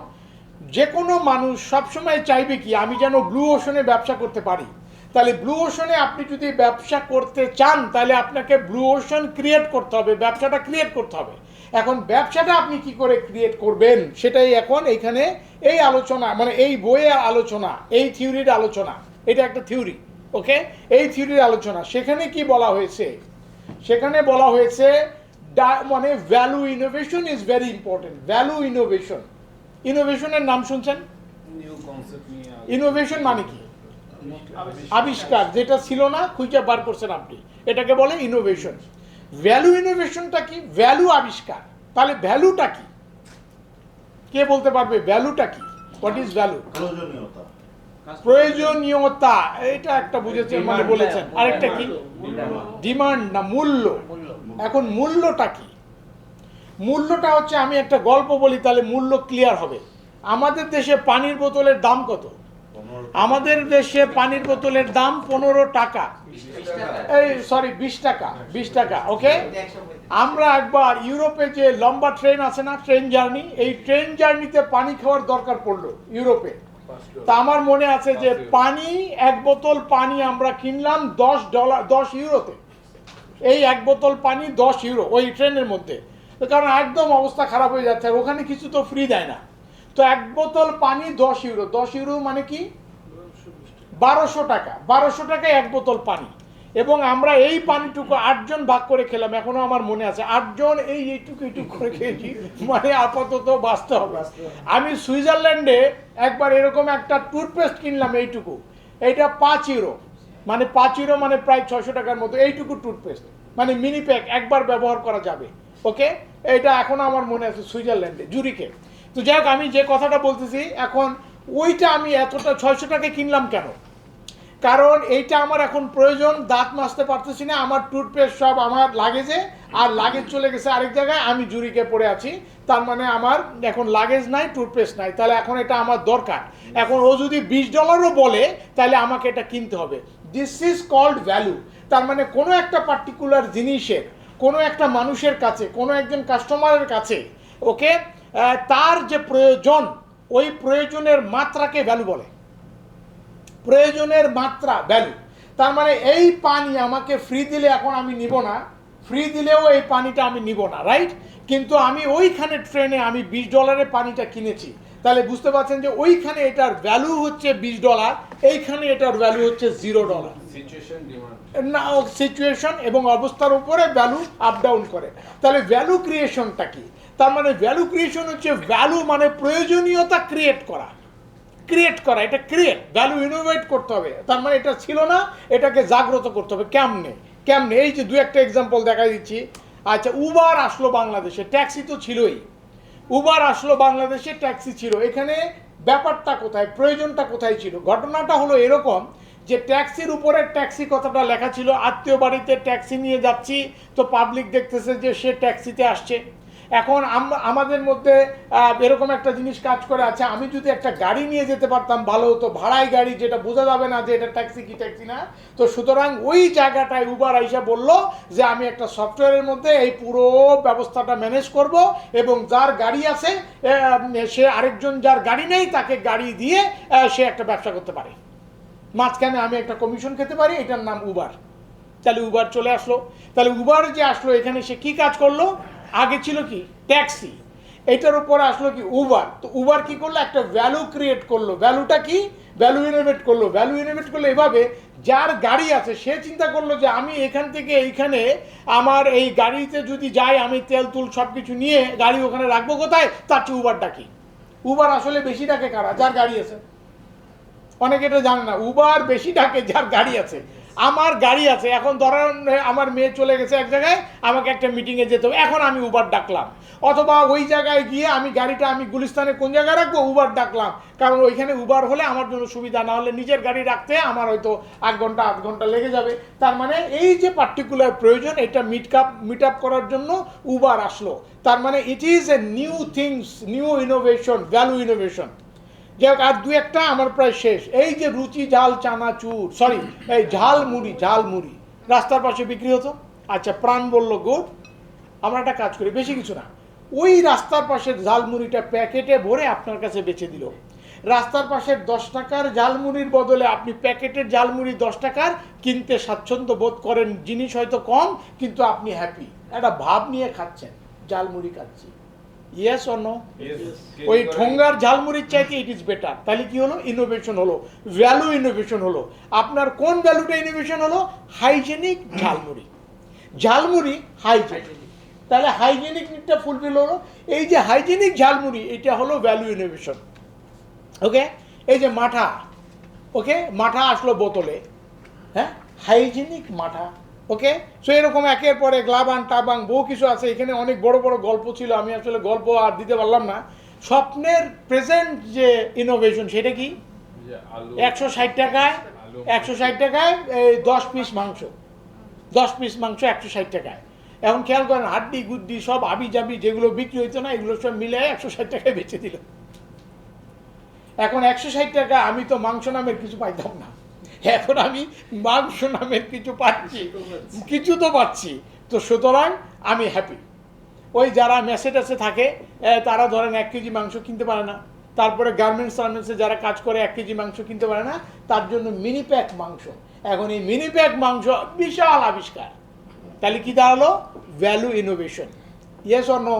যে কোনো মানুষ সবসময় চাইবে কি, আমি যেন ব্লু ওশনে ব্যবসা করতে পারি। তাহলে ব্লু ওশনে আপনি যদি ব্যবসা করতে চান, তাহলে আপনাকে ব্লু ওশন ক্রিয়েট করতে হবে, ব্যবসাটা ক্রিয়েট করতে হবে। এখন ব্যবসাটা আপনি কি করে ক্রিয়েট করবেন সেটাই এখন এইখানে এই আলোচনা, মানে এই বইয়ের আলোচনা, এই থিওরির আলোচনা, এটা একটা থিওরি, ওকে, এই থিওরির আলোচনা। সেখানে কি বলা হয়েছে, সেখানে বলা হয়েছে মানে value innovation is very important. Value innovation, ইনোভেশনের নাম শুনছেন?
নিউ কনসেপ্ট নিয়ে
ইনোভেশন মানে কি? আবিষ্কার, যেটা ছিল না খুঁজে বার করছেন আপনি, এটাকে বলে ইনোভেশন। ভ্যালু ইনোভেশনটা কি? ভ্যালু আবিষ্কার। তাহলে ভ্যালুটা কি, কে বলতে পারবে ভ্যালুটা কি? What is value?
প্রয়োজনীয়তা।
প্রয়োজনীয়তা, এটা একটা বুঝেছেন, মানে বলেছেন। আরেকটা কি? ডিমান্ড না মূল্য। এখন মূল্যটা কি? মূল্যটা হচ্ছে, আমি একটা গল্প বলি তাহলে মূল্য ক্লিয়ার হবে। আমাদের দেশে পানির বোতলের দাম কত? আমাদের দেশে পানির বোতলের দাম 15 টাকা, এই সরি 20 টাকা, 20 টাকা, ওকে। আমরা একবার ইউরোপে যে লম্বা ট্রেন আছে না, ট্রেন জার্নি, এই ট্রেন জার্নিতে পানি খাওয়ার দরকার পড়লো ইউরোপে। তা আমার মনে আছে যে পানি, এক বোতল পানি আমরা কিনলাম $10 ইউরোতে। এই এক বোতল পানি 10 ইউরো ওই ট্রেনের মধ্যে, কারণ একদম অবস্থা খারাপ হয়ে যাচ্ছে, আর ওখানে কিছু তো ফ্রি দেয় না। তো এক বোতল পানি 10 ইউরো, 10 ইউরো মানে কি 1200 টাকা, 1200 টাকায় এক বোতল পানি। এবং আমরা এই পানিটুকু 8 জন ভাগ করে খেলাম, এখনো আমার মনে আছে, 8 জন এইটুকু করে খেয়েছি, মানে আপাতত বাঁচতে হবে। আমি সুইজারল্যান্ডে একবার এরকম একটা টুথপেস্ট কিনলাম এইটুকু, এইটা 5 ইউরো, মানে 5 ইউরো মানে প্রায় 600 টাকার মতো, এইটুকু টুথপেস্ট, মানে মিনি প্যাক, একবার ব্যবহার করা যাবে, ওকে। এটা এখনো আমার মনে আছে, সুইজারল্যান্ডে, জুরিকে। তো যাই হোক, আমি যে কথাটা বলতেছি, এখন ওইটা আমি এতটা 600 টাকায় কিনলাম কেন? কারণ এইটা আমার এখন প্রয়োজন, দাঁত মাজতে পারতেছি না, আমার টুথপেস্ট সব আমার লাগেজে, আর লাগেজ চলে গেছে আরেক জায়গায়, আমি জুরিকে পড়ে আছি, তার মানে আমার এখন লাগেজ নাই, টুথপেস্ট নাই, তাহলে এখন এটা আমার দরকার। এখন ও যদি $20 বলে, তাহলে আমাকে এটা কিনতে হবে। This is called value. তার মানে কোনো একটা পার্টিকুলার জিনিসের, কোনো একটা মানুষের কাছে, কোনো একজন কাস্টমারের কাছে, ওকে, তার যে প্রয়োজন, ওই প্রয়োজনের মাত্রাকে ভ্যালু বলে। প্রয়োজনের মাত্রা ভ্যালু। তার মানে এই পানি আমাকে ফ্রি দিলে এখন আমি নিব না, ফ্রি দিলেও এই পানিটা আমি নিব না, রাইট? কিন্তু আমি ওইখানে ট্রেনে আমি $20 পানিটা কিনেছি, তাহলে বুঝতে পারছেন যে ওইখানে এটার ভ্যালু হচ্ছে $20, এইখানে এটার ভ্যালু হচ্ছে $0।
সিচুয়েশন ডিমান্ড
না, সিচুয়েশন এবং অবস্থার উপরে ভ্যালু আপ ডাউন করে। তাহলে ভ্যালু ক্রিয়েশনটা কি? তার মানে ভ্যালু ক্রিয়েশন হচ্ছে, ভ্যালু মানে প্রয়োজনীয়তা ক্রিয়েট করা, এটা ক্রিয়েট, ভ্যালু ইনোভেট করতে হবে। তার মানে এটা ছিল না, এটাকে জাগ্রত করতে হবে। কেমনে? এই যে দু একটা এক্সাম্পল দেখা দিচ্ছি। আচ্ছা, উবার আসলো বাংলাদেশে, ট্যাক্সি তো ছিলই, উবার আসলো বাংলাদেশে, ট্যাক্সি ছিল। এখানে ব্যাপারটা কোথায়, প্রয়োজনটা কোথায় ছিল? ঘটনাটা হলো এরকম যে ট্যাক্সির উপরে ট্যাক্সি কথাটা লেখা ছিল, আত্মীয় বাড়িতে ট্যাক্সি নিয়ে যাচ্ছি, তো পাবলিক দেখতেছে যে সে ট্যাক্সিতে আসছে। এখন আমাদের মধ্যে এরকম একটা জিনিস কাজ করে আছে, আমি যদি একটা গাড়ি নিয়ে যেতে পারতাম ভালো হতো, ভাড়াই গাড়ি, যেটা বোঝা যাবে না যে এটা ট্যাক্সি কি ট্যাক্সি না। তো সুতরাং ওই জায়গাটায় উবার আইসা বলল যে আমি একটা সফটওয়্যারের মধ্যে এই পুরো ব্যবস্থাটা ম্যানেজ করব, এবং যার গাড়ি আছে সে আরেকজন যার গাড়ি নেই তাকে গাড়ি দিয়ে সে একটা ব্যবসা করতে পারে, মাঝখানে আমি একটা কমিশন খেতে পারি, এটার নাম উবার। তাহলে উবার চলে আসলো। তাহলে উবার যে আসলো, এখানে সে কি কাজ করলো? আগে ছিল কি ট্যাক্সি, এটার উপরে আসলো কি উবার। তো উবার কি করলো? একটা ভ্যালু ক্রিয়েট করলো। ভ্যালুটা কি? ভ্যালু ইনোভেট করলো। ভ্যালু ইনোভেট করলো এভাবে, যার গাড়ি আছে সে চিন্তা করলো যে আমি এখান থেকে এইখানে আমার এই গাড়িতে যদি যাই, আমি তেল তুল সব কিছু নিয়ে গাড়ি ওখানে রাখবো কোথায়? তার চেয়ে উবার ডাকি। উবার আসলে বেশি ডাকে কারা? যার গাড়ি আছে। অনেকে এটা জানে না, উবার বেশি ডাকে যার গাড়ি আছে। আমার গাড়ি আছে, এখন ধরেন আমার মেয়ে চলে গেছে এক জায়গায়, আমাকে একটা মিটিংয়ে যেতে হবে, এখন আমি উবার ডাকলাম, অথবা ওই জায়গায় গিয়ে আমি গাড়িটা আমি গুলিস্তানে কোন জায়গায় রাখবো, উবার ডাকলাম, কারণ ওইখানে উবার হলে আমার জন্য সুবিধা, না হলে নিজের গাড়ি রাখতে আমার হয়তো 8 ঘন্টা 8 ঘন্টা লেগে যাবে। তার মানে এই যে পার্টিকুলার প্রয়োজন, এটা মিট আপ করার জন্য উবার আসলো। তার মানে it is a new things, new innovation, value innovation. যাই হোক, আর দু একটা আমার প্রায় শেষ। এই যে রুচি ঝাল চানাচুর, সরি এই ঝালমুড়ি রাস্তার পাশে বিক্রি হতো। আচ্ছা, প্রাণ বললো গুড, আমরা একটা কাজ করি, বেশি কিছু না, ওই রাস্তার পাশের ঝালমুড়িটা প্যাকেটে ভরে আপনার কাছে বেচে দিল। রাস্তার পাশের 10 টাকার ঝালমুড়ির বদলে আপনি প্যাকেটের ঝালমুড়ি 10 টাকার কিনতে স্বাচ্ছন্দ্য বোধ করেন, জিনিস হয়তো কম কিন্তু আপনি হ্যাপি, একটা ভাব নিয়ে খাচ্ছেন, ঝালমুড়ি খাচ্ছি, ইয়েস অর নো? ওই ঠোঙ্গার ঝালমুড়ির চাইতে ইট ইজ বেটার। তাহলে কি হলো? ইনোভেশন হলো, ভ্যালু ইনোভেশন হলো। আপনার কোন ভ্যালুটা ইনোভেশন হলো? হাইজেনিক ঝালমুড়ি, ঝালমুড়ি হাইজেনিক, তাহলে হাইজেনিক নিডটা ফুলফিল হলো। এই যে হাইজেনিক ঝালমুড়ি, এটা হলো ভ্যালু ইনোভেশন। ওকে, এই যে মাঠা, ওকে মাঠা আসলো বোতলে, হ্যাঁ, হাইজেনিক মাঠা। ওকে, সো এরকম একের পরে গ্লাবান টাবাং বহু কিছু আছে। এখানে অনেক বড় বড় গল্প ছিল, আমি আসলে গল্প আর দিতে পারলাম না। স্বপ্নের প্রেজেন্ট যে ইনোভেশন, সেটা কি? 160 টাকায় 160 টাকায় এই 10 পিস মাংস, 10 পিস মাংস 160 টাকায়। এখন খেয়াল করেন, হাড্ডি গুড্ডি সব আবি জাবি যেগুলো বিক্রি হইতো না, এগুলো সব মিলে 160 টাকায় বেচে দিল। এখন 160 টাকা আমি তো মাংস নামের কিছু পাইতাম না, এখন আমি মাংস নামের কিছু পাচ্ছি, কিছু তো পাচ্ছি। তো সুতরাং আমি হ্যাপি। ওই যারা মেসে টেসে থাকে তারা ধরেন 1 কেজি মাংস কিনতে পারে না, তারপরে গার্মেন্টসে যারা কাজ করে 1 কেজি মাংস কিনতে পারে না, তার জন্য মিনি প্যাক মাংস। এখন এই মিনি প্যাক মাংস বিশাল আবিষ্কার। তাহলে কি দাঁড়ালো? Value innovation, yes or no?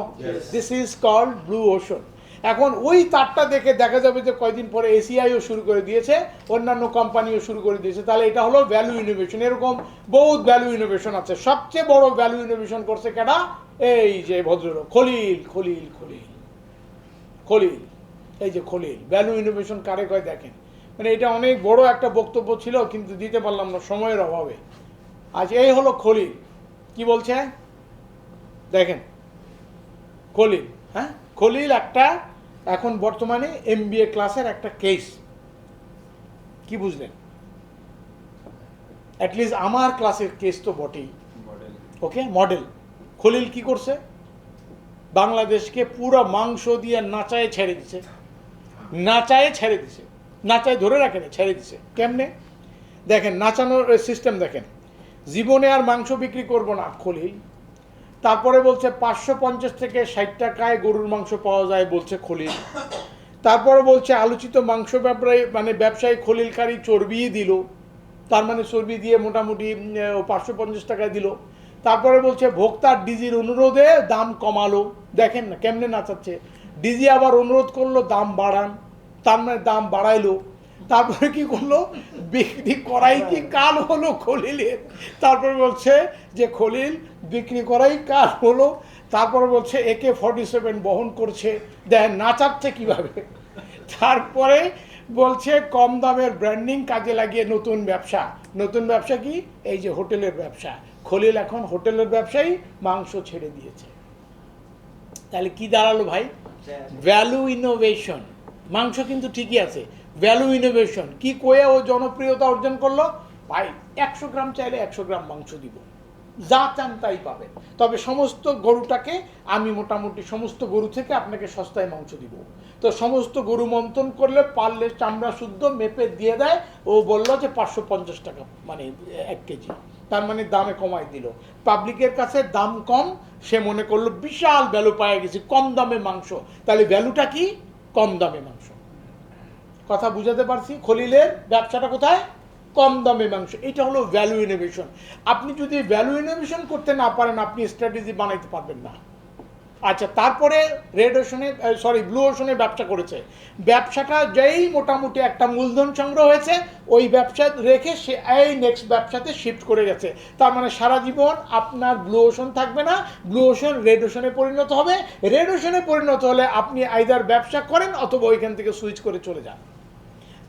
This is called blue ocean. এখন ওই তারটা দেখে দেখা যাবে যে কয়দিন পরে এসিআইও শুরু করে দিয়েছে, অন্যান্য কোম্পানিও শুরু করে দিয়েছে। তাহলে এটা হলো ভ্যালু ইনোভেশন। এরকম বহুত ভ্যালু ইনোভেশন আছে। সবচেয়ে বড় ভ্যালু ইনোভেশন করছে কেডা? এই যে ভদ্রলোক খলিল, খলিল খলিল খলিল, এই যে খলিল। ভ্যালু ইনোভেশন কারে কয় দেখেন, মানে এটা অনেক বড় একটা বক্তব্য ছিল, কিন্তু দিতে পারলাম না সময়ের অভাবে। আজ এই হলো খলিল, কি বলছে দেখেন, খলিল। হ্যাঁ, খলিল একটা এখন বর্তমানে MBA ক্লাসের একটা কেস। কি বুঝলেন? অ্যাটলিস্ট আমার ক্লাসের কেস তো বটেই। ওকে, মডেল। খলিল কি করছে? বাংলাদেশকে পুরো মাংস দিয়ে নাচায় ছেড়ে দিছে, নাচায় ছেড়ে দিছে, নাচায় ধরে রাখেনি, ছেড়ে দিছে। কেমনে দেখেন, নাচানোর সিস্টেম দেখেন। জীবনে আর মাংস বিক্রি করব না খলিল। তারপরে বলছে 550 থেকে 60 টাকায় গরুর মাংস পাওয়া যায় বলছে খলিল। তারপরে বলছে আলোচিত মাংস ব্যবসায়ী খলিল কারি চর্বি দিল, তার মানে চর্বি দিয়ে মোটামুটি 550 টাকায় দিল। তারপরে বলছে ভোক্তার ডিজির অনুরোধে দাম কমালো। দেখেন না কেমনে নাচাচ্ছে। ডিজি আবার অনুরোধ করলো দাম বাড়ান, তার মানে দাম বাড়াইলো। তারপরে কি করলো? বিক্রি করাই কি কাল হলো খলিলের। তারপরে বলছে যে খলিল বিক্রি করাই কাল হলো। তারপরে বলছে AK-47 বহন করছে, দেন নাচাচ্ছে কিভাবে। তারপরে বলছে কম দামের ব্র্যান্ডিং কাজে লাগিয়ে নতুন ব্যবসা। নতুন ব্যবসা কি? এই যে হোটেলের ব্যবসা। খলিল এখন হোটেলের ব্যবসায়ী, মাংস ছেড়ে দিয়েছে। তাহলে কি দাঁড়ালো ভাই? Value innovation. মাংস কিন্তু ঠিকই আছে, ভ্যালু ইনোভেশন কি কয়ে ও জনপ্রিয়তা অর্জন করলো? ভাই 100 গ্রাম চাইলে 100 গ্রাম মাংস দিব, যা চান তাই পাবেন, তবে সমস্ত গরুটাকে আমি মোটামুটি সমস্ত গরু থেকে আপনাকে সস্তায় মাংস দিব। তো সমস্ত গরু মন্থন করলে পারলে চামড়া শুদ্ধ মেপে দিয়ে দেয়। ও বললো যে 550 টাকা মানে 1 কেজি, তার মানে দামে কমাই দিল। পাবলিকের কাছে দাম কম, সে মনে করলো বিশাল ভ্যালু পাওয়া গেছে, কম দামে মাংস। তাহলে ভ্যালুটা কি? কম দামে মাংস। কথা বুঝাতে পারছি? খলিলের ব্যবসাটা কোথায়? কম দামে মাংস। এটা হলো ভ্যালু ইনোভেশন। আপনি যদি ভ্যালু ইনোভেশন করতে না পারেন, আপনি স্ট্র্যাটেজি বানাইতে পারবেন না। আচ্ছা, তারপরে ব্লু ওশনে ব্যবসা করেছে। ব্যবসাটা যেই মোটামুটি একটা মূলধন সংগ্রহ হয়েছে, ওই ব্যবসা রেখে সে এই নেক্সট ব্যবসাতে শিফট করে গেছে। তার মানে সারা জীবন আপনার ব্লু ওশন থাকবে না, ব্লু ওশন রেড ওশনে পরিণত হবে। রেড ওশনে পরিণত হলে আপনি আইদার ব্যবসা করেন অথবা ওইখান থেকে সুইচ করে চলে যান।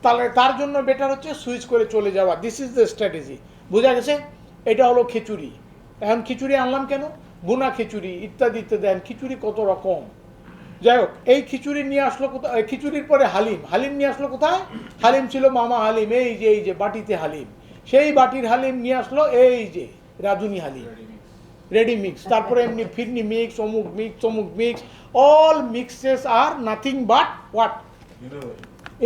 তাহলে তার জন্য বেটার হচ্ছে সুইচ করে চলে যাওয়া। This is the strategy. বোঝা গেছে? এটা হলো খিচুড়ি। এখন খিচুড়ি আনলাম কেন? বুনা খিচুড়ি ইত্যাদি ইত্যাদি। খিচুড়ি কত রকম। যাই হোক, এই খিচুড়ি নিয়ে আসলো কোথায়? খিচুড়ির পরে হালিম। হালিম নিয়ে আসলো কোথায়? হালিম ছিল মামা হালিম, এই যে বাটিতে হালিম। সেই বাটির হালিম নিয়ে আসলো এই যে রাঁধুনি হালিম, রেডি মিক্স। তারপরে এমনি ফিরনি মিক্স, অমুক মিক্স, তমুক mix. All mixes are nothing but what?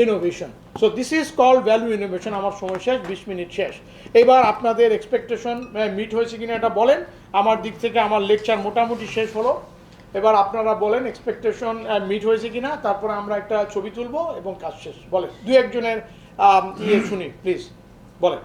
Innovation. So this is called value innovation. আমার সময় শেষ, 20 মিনিট শেষ। এবার আপনাদের এক্সপেকটেশন মিট হয়েছে কিনা এটা বলেন। আমার দিক থেকে আমার লেকচার মোটামুটি শেষ হলো। এবার আপনারা বলেন এক্সপেকটেশন মিট হয়েছে কিনা, তারপরে আমরা একটা ছবি তুলবো এবং কাজ শেষ। বলেন, 2-1 জনের শুনি প্লিজ, বলেন।